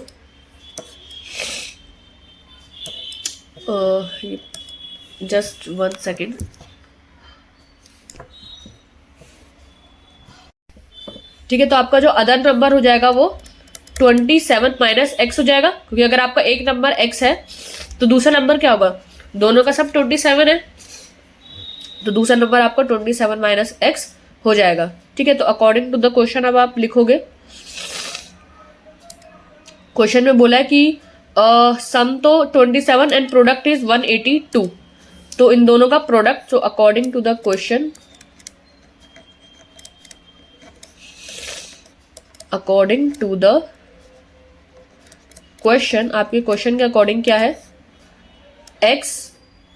जस्ट 1 सेकेंड। ठीक है, तो आपका जो अदर नंबर हो जाएगा वो 27 माइनस एक्स हो जाएगा, क्योंकि अगर आपका एक नंबर x है तो दूसरा नंबर क्या होगा, दोनों का सब 27 है, तो दूसरा नंबर आपका 27 माइनस एक्स हो जाएगा, ठीक है। तो अकॉर्डिंग टू द क्वेश्चन अब आप लिखोगे, क्वेश्चन में बोला है कि सम तो 27 एंड प्रोडक्ट इज 182, तो इन दोनों का प्रोडक्ट, तो according to the question, according to the question, आपके क्वेश्चन के अकॉर्डिंग क्या है, x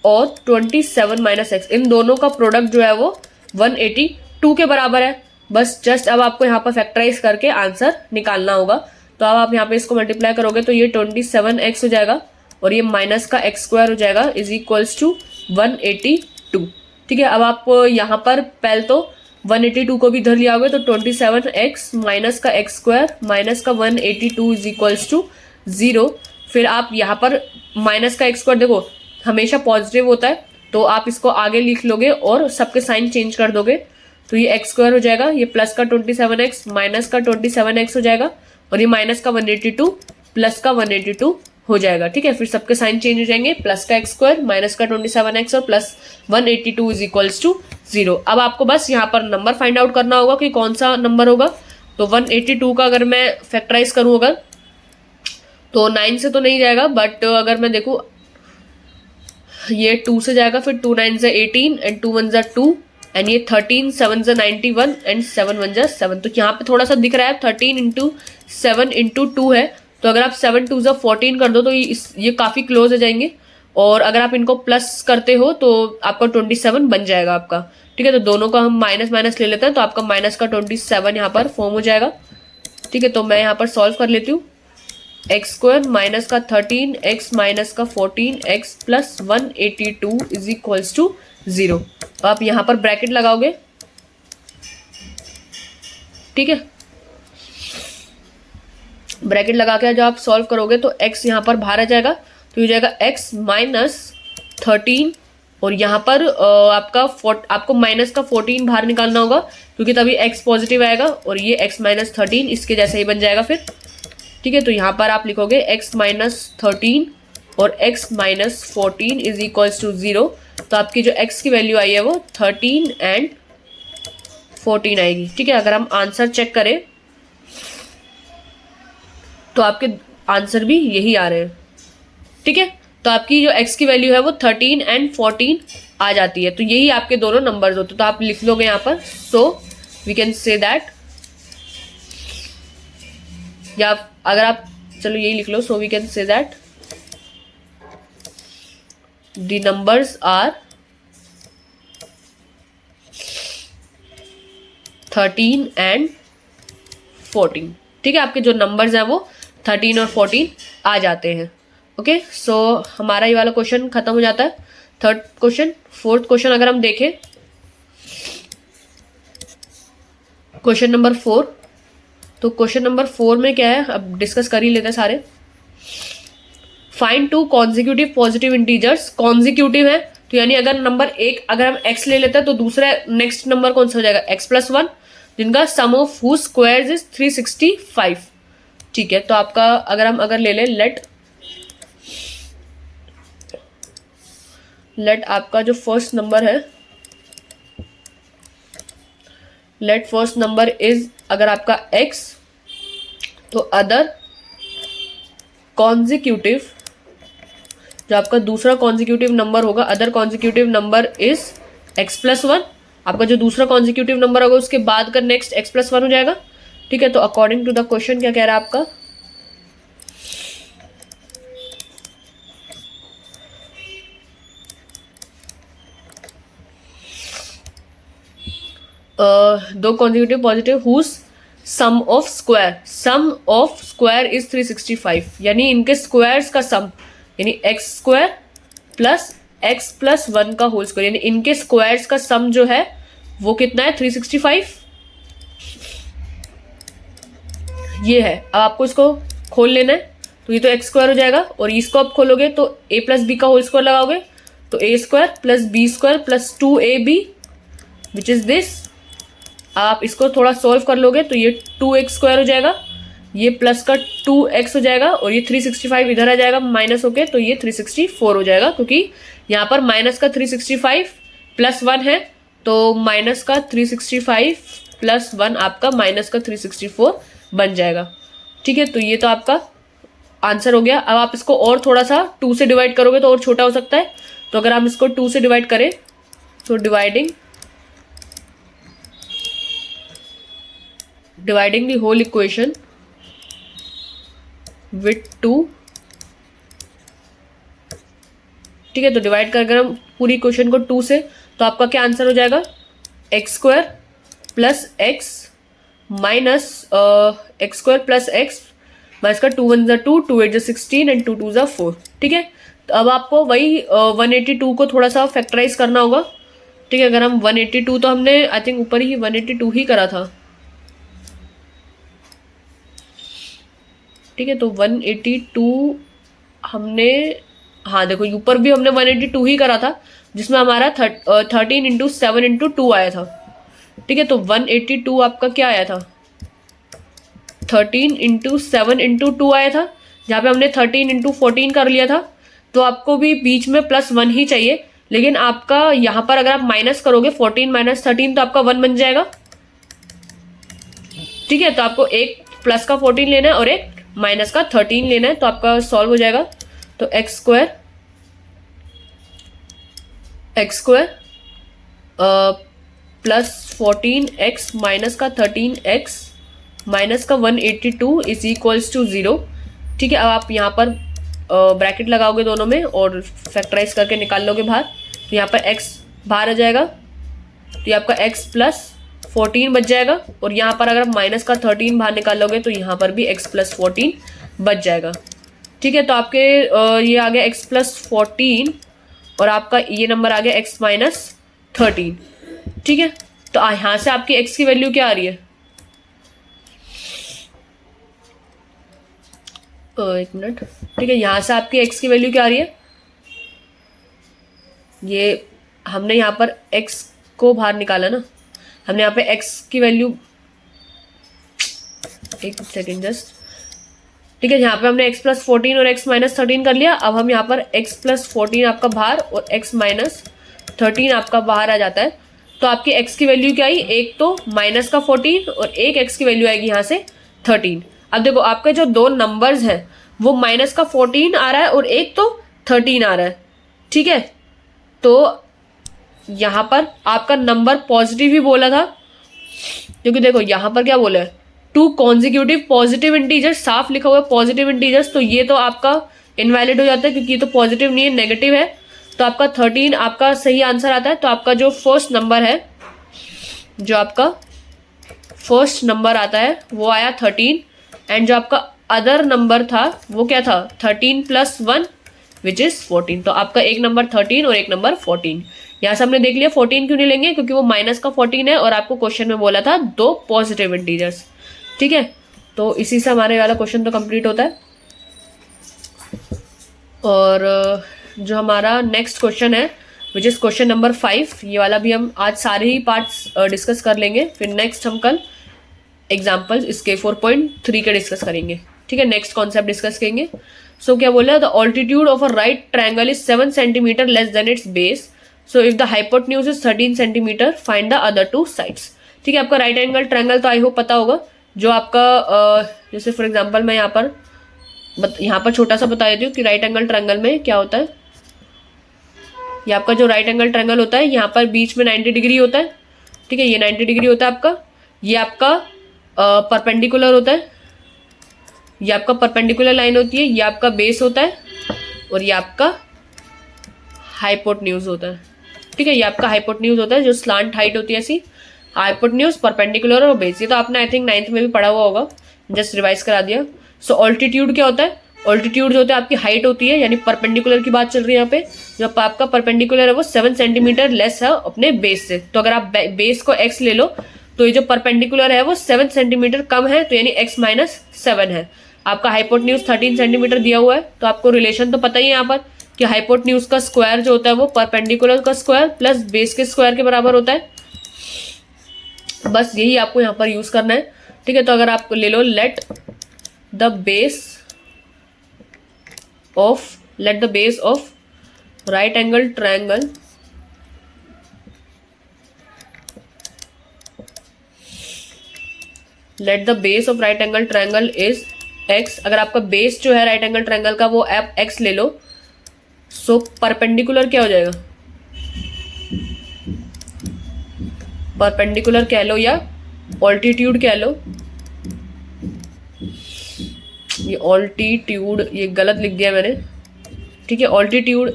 और 27 माइनस एक्स, इन दोनों का प्रोडक्ट जो है वो 182 के बराबर है। बस जस्ट अब आपको यहाँ पर फैक्टराइज करके आंसर निकालना होगा। तो अब आप यहाँ पे इसको मल्टीप्लाई करोगे तो ये 27x हो जाएगा और ये माइनस का x स्क्वायर हो जाएगा इज इक्वल्स टू 182, ठीक है। अब आप यहाँ पर पहले तो 182 को भी इधर लिया होगे, तो 27x माइनस का x स्क्वायर माइनस का 182 इज इक्वल्स टू 0। फिर आप यहाँ पर माइनस का x स्क्वायर देखो हमेशा पॉजिटिव होता है, तो आप इसको आगे लिख लोगे और सबके साइन चेंज कर दोगे, तो ये x स्क्वायर हो जाएगा, ये प्लस का 27x माइनस का 27x हो जाएगा, और ये माइनस का 182 प्लस का 182 हो जाएगा, ठीक है। फिर सबके साइन चेंज हो जाएंगे, प्लस का x स्क्वायर माइनस का 27x और प्लस 182 इज इक्वल्स टू 0। अब आपको बस यहाँ पर नंबर फाइंड आउट करना होगा कि कौन सा नंबर होगा। तो 182 का अगर मैं फैक्टराइज करूँ अगर, तो 9 से तो नहीं जाएगा, बट अगर मैं देखूँ ये 2 से जाएगा, फिर 2 9 से 18 एंड 2 1 जा 2 एंड ये 13 7 से 91 एंड 7 1 जा 7। तो यहाँ पे थोड़ा सा दिख रहा है 13 इंटू 7 इंटू 2 है, तो अगर आप 7 2 जा 14 कर दो तो ये काफ़ी क्लोज हो जाएंगे, और अगर आप इनको प्लस करते हो तो आपका 27 बन जाएगा आपका, ठीक है। तो दोनों का हम माइनस माइनस ले लेते हैं, तो आपका माइनस का 27 यहाँ पर फॉर्म हो जाएगा, ठीक है। तो मैं यहाँ पर सॉल्व कर लेती हूँ, एक्स स्क्वायर माइनस का 13 एक्स माइनस का 14 x plus 182 is equals to 0। तो आप यहाँ पर ब्रैकेट लगाओगे, ठीक है। ब्रैकेट लगा के जब आप सॉल्व करोगे तो x यहाँ पर बाहर आ जाएगा, तो ये जाएगा x माइनस 13, और यहाँ पर आपको माइनस का 14 बाहर निकालना होगा, क्योंकि तभी x पॉजिटिव आएगा, और ये x माइनस 13 इसके जैसे ही बन जाएगा फिर, ठीक है। तो यहाँ पर आप लिखोगे x माइनस 13 और x minus 14 is equals to 0। तो आपकी जो x की वैल्यू आई है वो 13 एंड 14 आएगी, ठीक है। अगर हम आंसर चेक करें तो आपके आंसर भी यही आ रहे हैं, ठीक है। तो आपकी जो x की वैल्यू है वो 13 एंड 14 आ जाती है, तो यही आपके दोनों नंबर्स होते हैं। तो आप लिख लोगे यहाँ पर, so we can say that, या अगर आप चलो यही लिख लो, so we can say that the numbers are 13 and 14, ठीक है। आपके जो नंबर्स हैं वो 13 और 14 आ जाते हैं, ओके। सो हमारा ये वाला क्वेश्चन खत्म हो जाता है। थर्ड क्वेश्चन, फोर्थ क्वेश्चन अगर हम देखें, क्वेश्चन नंबर 4। तो क्वेश्चन नंबर 4 में क्या है, अब डिस्कस कर ही लेते हैं सारे। Find two consecutive positive integers. Consecutive है तो यानी अगर नंबर एक अगर हम x ले लेते हैं तो दूसरा नेक्स्ट नंबर कौन सा हो जाएगा, x+1, जिनका सम ऑफ हूज स्क्वायर्स इज 365। ठीक है, तो आपका अगर ले लें लेट आपका जो फर्स्ट नंबर है, लेट फर्स्ट नंबर इज अगर आपका x, तो अदर कॉन्जिक्यूटिव, जो आपका दूसरा कॉन्जिक्यूटिव नंबर होगा, other consecutive number is x+1। आपका जो दूसरा कॉन्जिक्यूटिव नंबर होगा उसके बाद का नेक्स्ट x+1 हो जाएगा। ठीक है, तो अकॉर्डिंग टू द क्वेश्चन क्या कह रहा है आपका, दो consecutive positive whose sum of square is 365, यानी इनके स्क्वायर्स का सम, यानी x² प्लस x+1 का होल स्क्वायर, यानी इनके स्क्वायर्स का सम जो है वो कितना है, 365 ये है। अब आपको इसको खोल लेना है, तो ये तो x² हो जाएगा, और इसको आप खोलोगे तो a+b का होल स्क्वायर लगाओगे तो a² plus b² plus 2ab which is this. आप इसको थोड़ा सॉल्व कर लोगे तो ये 2x² हो जाएगा, ये प्लस का 2x हो जाएगा, और ये 365 इधर आ जाएगा माइनस होके, तो ये 364 हो जाएगा, क्योंकि यहाँ पर माइनस का 365 प्लस 1 है, तो माइनस का 365 प्लस 1 आपका माइनस का 364 बन जाएगा। ठीक है, तो ये तो आपका आंसर हो गया। अब आप इसको और थोड़ा सा 2 से डिवाइड करोगे तो और छोटा हो सकता है, तो अगर हम इसको 2 से डिवाइड करें तो dividing the whole equation with 2। ठीक है, तो डिवाइड कर अगर हम पूरी क्वेश्चन को 2 से, तो आपका क्या आंसर हो जाएगा, x² plus x minus x² plus x minus का 2 1 2, 2 8 16 एंड 2 2 4। ठीक है, तो अब आपको वही 182 को थोड़ा सा फैक्टराइज करना होगा। ठीक है, अगर हम 182, तो हमने आई थिंक ऊपर ही 182 ही करा था। ठीक है, तो 182 हमने, हाँ देखो ऊपर भी हमने 182 ही करा था, जिसमें हमारा 13 × 7 × 2 आया था। ठीक है, तो 182 आपका क्या आया था, 13 × 7 × 2 आया था, जहाँ पे हमने 13 × 14 कर लिया था। तो आपको भी बीच में +1 ही चाहिए, लेकिन आपका यहाँ पर अगर आप माइनस करोगे 14 माइनस 13 तो आपका 1 बन जाएगा। ठीक है, तो आपको एक प्लस का 14 लेना है और एक माइनस का 13 लेना है, तो आपका सॉल्व हो जाएगा। तो x² प्लस 14x माइनस का 13x माइनस का 182 इज इक्वल्स टू 0। ठीक है, अब आप यहाँ पर ब्रैकेट लगाओगे दोनों में और फैक्टराइज करके निकाल लोगे बाहर, तो यहाँ पर x बाहर आ जाएगा, तो ये आपका x प्लस 14 बच जाएगा, और यहाँ पर अगर माइनस का 13 बाहर निकाल लोगे तो यहाँ पर भी x प्लस 14 बच जाएगा। ठीक है, तो आपके ये आ गया x प्लस 14 और आपका ये नंबर आ गया x माइनस 13। ठीक है, तो यहाँ से आपकी x की वैल्यू क्या आ रही है, एक मिनट। ठीक है, यहाँ से आपकी x की वैल्यू क्या आ रही है, ये हमने यहाँ पर x को बाहर निकाला ना, हमने यहाँ पे x की वैल्यू, एक सेकेंड जस्ट। ठीक है, यहाँ पे हमने x प्लस 14 और x माइनस 13 कर लिया। अब हम यहाँ पर x प्लस 14 आपका बाहर और x माइनस 13 आपका बाहर आ जाता है, तो आपकी x की वैल्यू क्या आई, एक तो माइनस का 14 और एक x की वैल्यू आएगी यहाँ से 13। अब देखो आपके जो दो नंबर्स हैं वो माइनस का 14 आ रहा है और एक तो 13 आ रहा है। ठीक है, तो यहाँ पर आपका नंबर पॉजिटिव ही बोला था, क्योंकि देखो यहाँ पर क्या बोला है, 2 कॉन्जिक्यूटिव पॉजिटिव इंटीजर्स, साफ लिखा हुआ है पॉजिटिव इंटीजर्स, तो ये तो आपका इनवैलिड हो जाता है क्योंकि ये तो पॉजिटिव नहीं है, नेगेटिव है। तो आपका 13 आपका सही आंसर आता है। तो आपका जो फर्स्ट नंबर है, जो आपका फर्स्ट नंबर आता है वो आया 13, एंड जो आपका अदर नंबर था वो क्या था, 13 + 1 विच इज 14। तो आपका एक नंबर 13 और एक नंबर 14, यहाँ से हमने देख लिया 14 क्यों नहीं लेंगे, क्योंकि वो माइनस का 14 है और आपको क्वेश्चन में बोला था 2 पॉजिटिव इंटीजर्स। ठीक है, तो इसी से हमारे वाला क्वेश्चन तो कंप्लीट होता है। और जो हमारा नेक्स्ट क्वेश्चन है विच इज क्वेश्चन नंबर 5, ये वाला भी हम आज सारे ही पार्ट्स डिस्कस कर लेंगे, फिर नेक्स्ट हम कल एग्जाम्पल्स इसके 4.3 के डिस्कस करेंगे। ठीक है, नेक्स्ट कॉन्सेप्ट डिस्कस करेंगे। सो क्या बोला, the altitude of a right triangle is 7 centimetre less than it's base, so if the hypotenuse is 13 centimetre find the other 2 sides. ठीक है, आपका राइट एंगल ट्रायंगल तो आई होप पता होगा, जो आपका जैसे फॉर एग्जाम्पल मैं यहाँ पर छोटा सा बता देती हूँ कि राइट एंगल ट्रायंगल में क्या होता है। ये आपका जो राइट एंगल ट्रायंगल होता है, यहाँ पर बीच में 90 डिग्री होता है। ठीक है, ये 90 डिग्री होता है आपका, ये आपका परपेंडिकुलर होता है, ये आपका परपेंडिकुलर लाइन होती है, ये आपका बेस होता है और ये आपका हाइपोटेन्यूज होता है। ठीक है, ये आपका हाइपोटेन्यूज होता है, जो स्लांट हाइट होती है ऐसी, हाइपोटेन्यूज, परपेंडिकुलर और बेस। ये तो आपने आई थिंक 9th में भी पढ़ा हुआ होगा, जस्ट रिवाइज करा दिया। सो ऑल्टीट्यूड क्या होता है, ऑल्टीट्यूड जो होता है आपकी हाइट होती है, यानी परपेंडिकुलर की बात चल रही है यहाँ पे, जो आपका परपेंडिकुलर है वो 7 सेंटीमीटर लेस है अपने बेस से। तो अगर आप बेस को x ले लो तो ये जो परपेंडिकुलर है वो 7 सेंटीमीटर कम है, तो यानी x माइनस 7 है। आपका हाइपोटेन्यूज 13 सेंटीमीटर दिया हुआ है, तो आपको रिलेशन तो पता ही है यहाँ पर कि हाइपोटेन्यूज का स्क्वायर जो होता है वो परपेंडिकुलर का स्क्वायर प्लस बेस के स्क्वायर के बराबर होता है। बस यही आपको यहाँ पर यूज करना है। ठीक है, तो अगर आप ले लो let the base of right angle triangle let the base of right angle triangle is x। अगर आपका बेस जो है राइट एंगल ट्रायंगल का वो आप x ले लो, सो परपेंडिकुलर क्या हो जाएगा, परपेंडिकुलर कह लो या ऑल्टीट्यूड कह लो। ये ऑल्टीट्यूड ये गलत लिख दिया मैंने। ठीक है, ऑल्टीट्यूड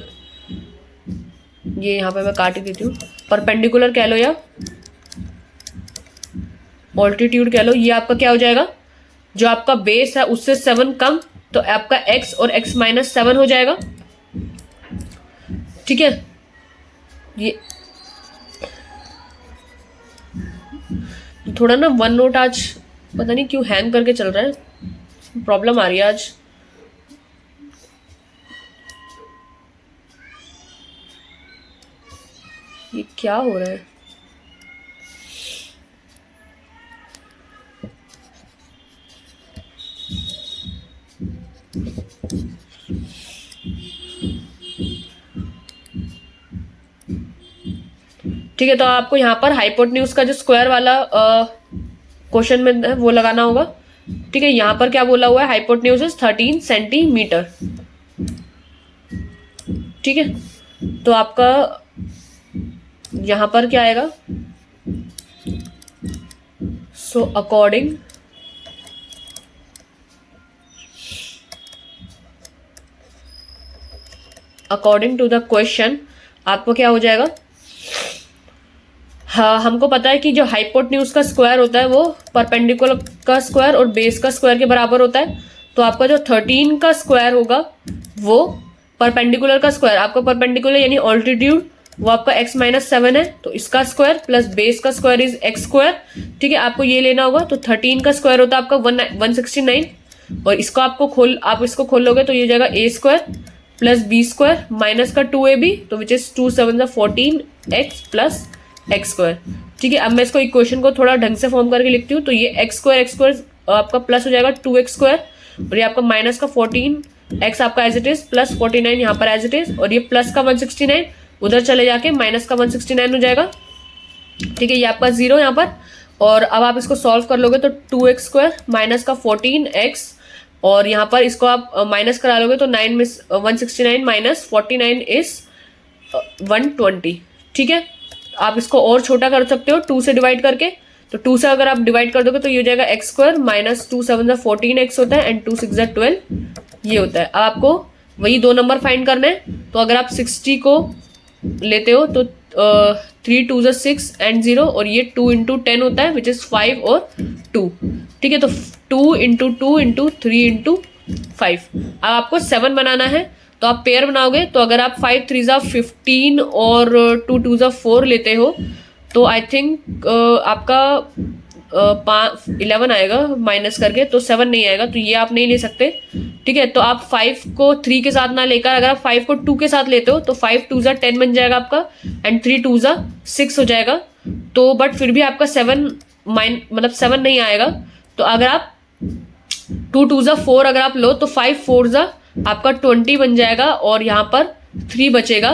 ये यहाँ पे मैं काट ही देती हूँ, परपेंडिकुलर कह लो या ऑल्टीट्यूड कह लो। ये आपका क्या हो जाएगा, जो आपका बेस है उससे 7 कम, तो आपका x और x माइनस 7 हो जाएगा। ठीक है, ये थोड़ा ना वन नोट आज पता नहीं क्यों हैंग करके चल रहा है, प्रॉब्लम आ रही है आज। ये क्या हो रहा है, ठीक है, तो आपको यहाँ पर हाइपोटेन्यूज का जो स्क्वायर वाला क्वेश्चन में है वो लगाना होगा। ठीक है, यहाँ पर क्या बोला हुआ है, हाइपोटेन्यूज इज 13 सेंटीमीटर। ठीक है, तो आपका यहाँ पर क्या आएगा, so according to the question आपको क्या हो जाएगा, हाँ हमको पता है कि जो हाइपोटेन्यूज का स्क्वायर होता है वो परपेंडिकुलर का स्क्वायर और बेस का स्क्वायर के बराबर होता है। तो आपका जो 13 का स्क्वायर होगा वो परपेंडिकुलर का स्क्वायर, आपका परपेंडिकुलर यानी ऑल्टीट्यूड वो आपका x माइनस 7 है, तो इसका स्क्वायर प्लस बेस का स्क्वायर इज x स्क्वायर। ठीक है, आपको ये लेना होगा, तो 13 का स्क्वायर होता है आपका 169 और इसको आप इसको खोल लोगे तो ये हो जाएगा a square plus b square minus का 2ab, तो which is 2 7 14x plus x square. ठीक है, अब मैं इसको इक्वेशन को थोड़ा ढंग से फॉर्म करके लिखती हूँ, तो ये एक्स स्क्वायर आपका प्लस हो जाएगा 2x स्क्वायर और ये आपका माइनस का 14x आपका एज इट इज प्लस 49 यहाँ पर एज इट इज, और ये प्लस का 169 उधर चले जाके माइनस का 169 हो जाएगा। ठीक है, ये आपका 0 यहाँ पर, और अब आप इसको सॉल्व कर लोगे तो 2x स्क्वायर माइनस का 14x और यहाँ पर इसको आप माइनस करा लोगे तो 9 में 169 माइनस 49 इज 120। ठीक है, आप इसको और छोटा कर सकते हो 2 से डिवाइड करके, तो 2 से अगर आप डिवाइड कर दोगे तो ये हो जाएगा x स्क्वायर माइनस 2 7 14x होता है एंड 2 6 12 ये होता है। अब आपको वही 2 नंबर फाइंड करना है, तो अगर आप 60 को लेते हो तो 3 2 6 एंड 0 और ये 2 इंटू 10 होता है विच इज 5 और 2। ठीक है, तो 2 इंटू 2 इंटू 3 इंटू 5। अब आपको 7 बनाना है, तो आप पेयर बनाओगे तो अगर आप 5 3 ज़ा 15 और 2 2 ज़ा 4 लेते हो तो आई थिंक आपका 11 आएगा माइनस करके, तो 7 नहीं आएगा, तो ये आप नहीं ले सकते। ठीक है, तो आप 5 को 3 के साथ ना लेकर अगर आप 5 को 2 के साथ लेते हो तो 5 2 ज़ा 10 बन जाएगा आपका एंड 3 2 ज़ा 6 हो जाएगा। तो बट फिर भी आपका 7 मतलब 7 नहीं आएगा। तो अगर आप 2 2 ज़ा 4 अगर आप लो तो 5 4 ज़ा आपका 20 बन जाएगा और यहाँ पर 3 बचेगा।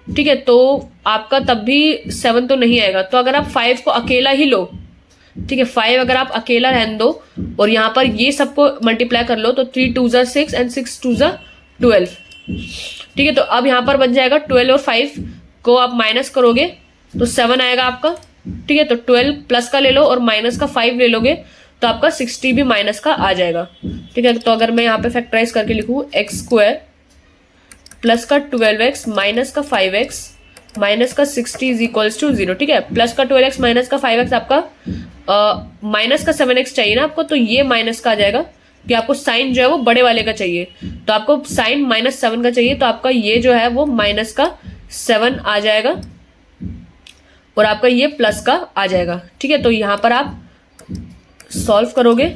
ठीक है, तो आपका तब भी 7 तो नहीं आएगा। तो अगर आप 5 को अकेला ही लो, ठीक है, 5 अगर आप अकेला रहने दो और यहाँ पर ये सबको मल्टीप्लाई कर लो तो 3 2 ज़ा 6 एंड 6 2 ज़ा 12। ठीक है, तो अब यहाँ पर बन जाएगा 12 और 5 को आप माइनस करोगे तो 7 आएगा आपका। ठीक है, तो 12 प्लस का ले लो और माइनस का 5 ले लोगे तो आपका 60 भी माइनस का आ जाएगा। ठीक है, तो अगर मैं यहाँ पे फैक्टराइज करके लिखूँ एक्स स्क्वायर प्लस का 12x माइनस का 5x माइनस का 60 इज इक्वल्स टू 0। ठीक है, प्लस का 12x माइनस का 5x आपका माइनस का 7x चाहिए ना आपको, तो ये माइनस का आ जाएगा कि आपको साइन जो है वो बड़े वाले का चाहिए, तो आपको साइन -7 का चाहिए, तो आपका ये जो है वो माइनस का 7 आ जाएगा और आपका ये प्लस का आ जाएगा। ठीक है, तो यहाँ पर आप सॉल्व करोगे।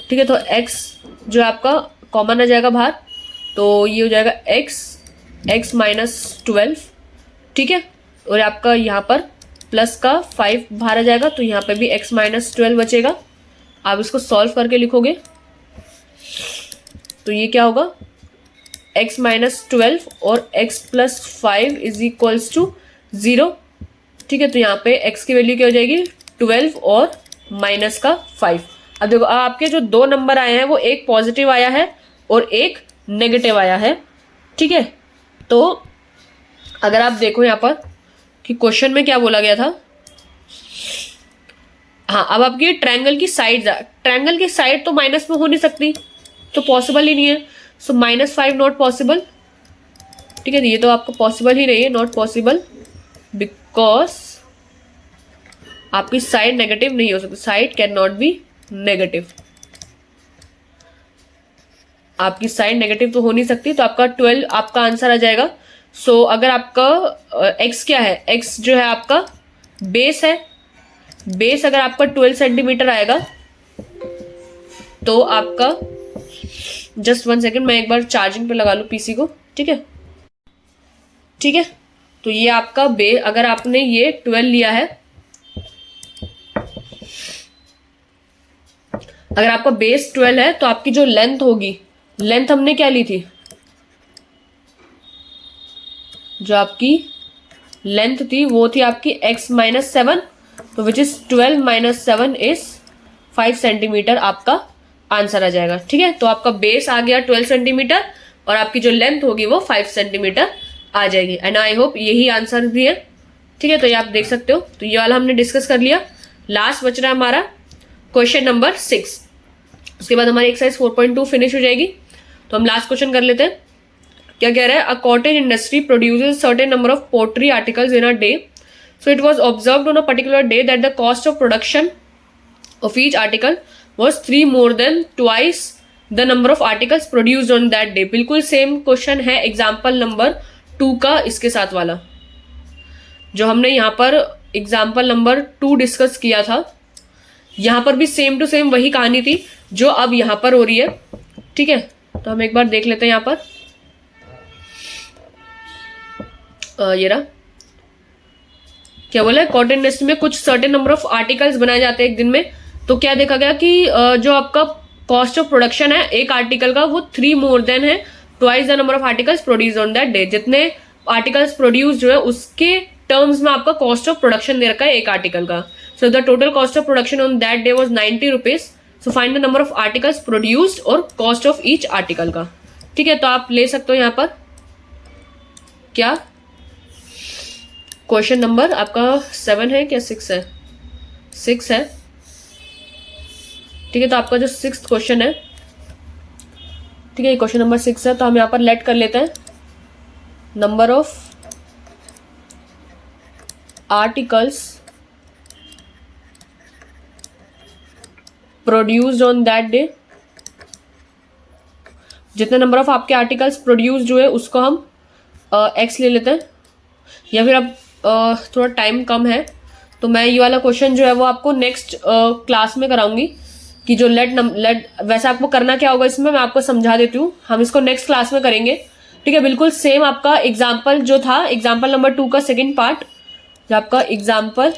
ठीक है, तो x जो आपका कॉमन आ जाएगा बाहर, तो ये हो जाएगा x माइनस 12। ठीक है, और आपका यहाँ पर प्लस का 5 बाहर आ जाएगा, तो यहाँ पे भी x माइनस 12 बचेगा। आप इसको सॉल्व करके लिखोगे तो ये क्या होगा, x माइनस 12 और x plus 5 is equals to 0। ठीक है, तो यहाँ पे x की वैल्यू क्या हो जाएगी 12 और माइनस का 5। अब देखो आपके जो दो नंबर आए हैं वो एक पॉजिटिव आया है और एक नेगेटिव आया है। ठीक है, तो अगर आप देखो यहाँ पर कि क्वेश्चन में क्या बोला गया था, हाँ, अब आपकी ट्रायंगल की साइड तो माइनस में हो नहीं सकती, तो पॉसिबल ही नहीं है। सो -5 नॉट पॉसिबल। ठीक है, ये तो आपको पॉसिबल ही नहीं है, नॉट पॉसिबल, बिकॉज आपकी साइड नेगेटिव नहीं हो सकती, side can not be negative, आपकी साइड नेगेटिव तो हो नहीं सकती, तो आपका 12 आपका आंसर आ जाएगा। सो अगर आपका x क्या है, x जो है आपका बेस है, बेस अगर आपका 12 सेंटीमीटर आएगा तो आपका, जस्ट 1 सेकेंड मैं एक बार चार्जिंग पे लगा लूँ पीसी को। ठीक है, ठीक है, तो ये आपका बेस, अगर आपने ये 12 लिया है, अगर आपका बेस 12 है तो आपकी जो लेंथ होगी, लेंथ हमने क्या ली थी, जो आपकी लेंथ थी वो थी आपकी x माइनस 7, तो which is 12 minus 7 is 5 centimetre आपका आंसर आ जाएगा। ठीक है, तो आपका बेस आ गया 12 सेंटीमीटर और आपकी जो लेंथ होगी वो 5 सेंटीमीटर आ जाएगी। एंड आई होप यही आंसर भी है। ठीक है, तो ये आप देख सकते हो, तो ये वाला हमने डिस्कस कर लिया। लास्ट बच रहा है हमारा क्वेश्चन नंबर 6, उसके बाद हमारी एक्सरसाइज 4.2 फिनिश हो जाएगी। तो हम लास्ट क्वेश्चन कर लेते हैं। क्या कह रहा है, a cottage industry produces certain number of pottery articles in a day, so it was observed on a particular day that the cost of production of each article was 3 more than twice the number of articles produced on that day. बिल्कुल सेम क्वेश्चन है एग्जाम्पल नंबर 2 का, इसके साथ वाला जो हमने यहाँ पर एग्जाम्पल नंबर 2 डिस्कस किया था, यहाँ पर भी सेम टू सेम वही कहानी थी जो अब यहाँ पर हो रही है। ठीक है, तो हम एक बार देख लेते हैं यहाँ पर। ये रहा, क्या बोला है, कॉटन इंडस्ट्री में कुछ सर्टेन नंबर ऑफ आर्टिकल्स बनाए जाते हैं एक दिन में। तो क्या देखा गया कि जो आपका कॉस्ट ऑफ प्रोडक्शन है एक आर्टिकल का वो 3 more than है twice the number of articles produce on that day. जितने आर्टिकल्स प्रोड्यूस जो है उसके टर्म्स में आपका कॉस्ट ऑफ प्रोडक्शन दे रखा है एक आर्टिकल का। So the total cost of production on that day was 90 rupees. So find the number of articles produced और कॉस्ट ऑफ ईच आर्टिकल का। ठीक है, तो आप ले सकते हो यहाँ पर क्या क्वेश्चन नंबर आपका 7 है क्या 6 है, 6 है। ठीक है, तो आपका जो 6th क्वेश्चन है, ठीक है, ये क्वेश्चन नंबर 6 है। तो हम यहाँ पर लेट कर लेते हैं number of articles produced on that day जितने नंबर ऑफ आपके आर्टिकल्स प्रोड्यूस हुए उसको हम एक्स ले लेते हैं, या फिर अब थोड़ा टाइम कम है तो मैं ये वाला क्वेश्चन जो है वो आपको नेक्स्ट क्लास में कराऊंगी कि जो लेट वैसे आपको करना क्या होगा इसमें मैं आपको समझा देती हूँ, हम इसको नेक्स्ट क्लास में करेंगे। ठीक है, बिल्कुल सेम आपका एग्जाम्पल जो था, एग्जाम्पल नंबर 2 का सेकेंड पार्ट, जो आपका एग्जाम्पल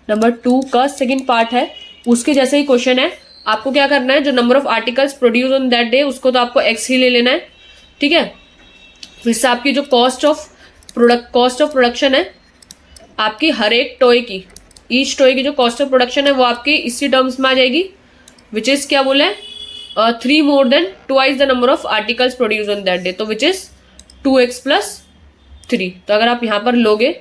नंबर 2 का सेकेंड पार्ट है उसके जैसे ही क्वेश्चन है। आपको क्या करना है, जो number of articles produce on that day उसको तो आपको एक्स ही ले लेना है। ठीक है, फिर से आपकी जो कॉस्ट ऑफ प्रोडक्शन है आपकी हर एक टॉय की, ईच टॉय की जो कॉस्ट ऑफ प्रोडक्शन है वो आपकी इसी टर्म्स में आ जाएगी, विच इज क्या बोले 3 more than twice the number of articles produce on that day, तो विच इज 2x + 3। तो अगर आप यहाँ पर लोगे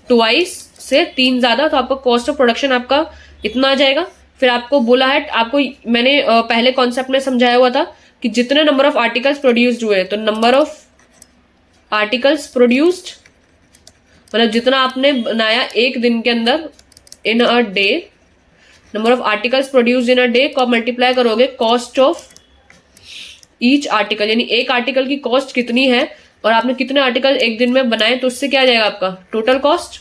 ट्वाइस से 3 ज्यादा तो आपका कॉस्ट ऑफ प्रोडक्शन आपका इतना आ जाएगा। फिर आपको बोला है, आपको मैंने पहले कॉन्सेप्ट में समझाया हुआ था कि जितने नंबर ऑफ आर्टिकल्स प्रोड्यूस्ड हुए तो नंबर ऑफ आर्टिकल्स प्रोड्यूस्ड मतलब जितना आपने बनाया एक दिन के अंदर in a day, number of articles produced in a day को आप मल्टीप्लाई करोगे कॉस्ट ऑफ ईच आर्टिकल, यानी एक आर्टिकल की कॉस्ट कितनी है और आपने कितने आर्टिकल एक दिन में बनाए, तो उससे क्या आ जाएगा आपका टोटल कॉस्ट,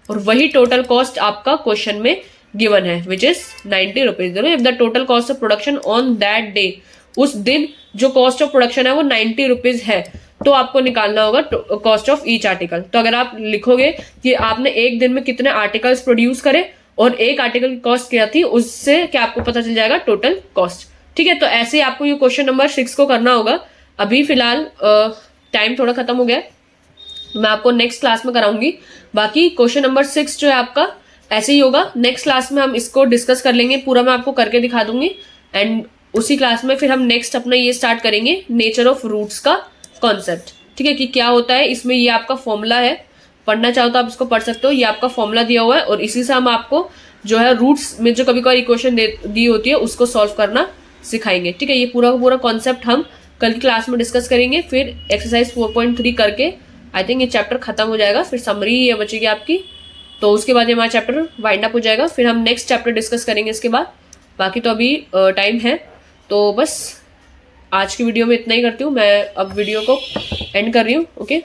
और वही टोटल कॉस्ट आपका क्वेश्चन में गिवन है which is 90 rupees. If the total cost of production on that day, उस दिन जो कॉस्ट ऑफ प्रोडक्शन है वो 90 रुपीज है, तो आपको निकालना होगा कॉस्ट ऑफ ईच आर्टिकल। तो अगर आप लिखोगे कि आपने एक दिन में कितने आर्टिकल्स प्रोड्यूस करे और एक आर्टिकल की कॉस्ट क्या थी, उससे क्या आपको पता चल जाएगा टोटल कॉस्ट। ठीक है, तो ऐसे ही आपको ये क्वेश्चन नंबर 6 को करना होगा। अभी फिलहाल टाइम थोड़ा खत्म हो गया, मैं आपको नेक्स्ट क्लास में कराऊंगी। बाकी क्वेश्चन नंबर 6 जो है आपका ऐसे ही होगा, नेक्स्ट क्लास में हम इसको डिस्कस कर लेंगे, पूरा मैं आपको करके दिखा दूंगी। एंड उसी क्लास में फिर हम नेक्स्ट अपना ये स्टार्ट करेंगे नेचर ऑफ रूट्स का कॉन्सेप्ट। ठीक है, कि क्या होता है इसमें, ये आपका फॉर्मूला है, पढ़ना चाहो तो आप इसको पढ़ सकते हो, ये आपका फॉर्मूला दिया हुआ है और इसी से हम आपको जो है रूट्स में जो कभी कभी इक्वेशन दी होती है उसको सॉल्व करना सिखाएंगे। ठीक है, ये पूरा का पूरा कॉन्सेप्ट हम कल की क्लास में डिस्कस करेंगे। फिर एक्सरसाइज 4.3 करके आई थिंक ये चैप्टर खत्म हो जाएगा, फिर समरी ये बचेगी आपकी, तो उसके बाद ये हमारा चैप्टर वाइंड अप हो जाएगा। फिर हम नेक्स्ट चैप्टर डिस्कस करेंगे इसके बाद। बाकी तो अभी टाइम है, तो बस आज की वीडियो में इतना ही करती हूँ मैं, अब वीडियो को एंड कर रही हूँ। ओके।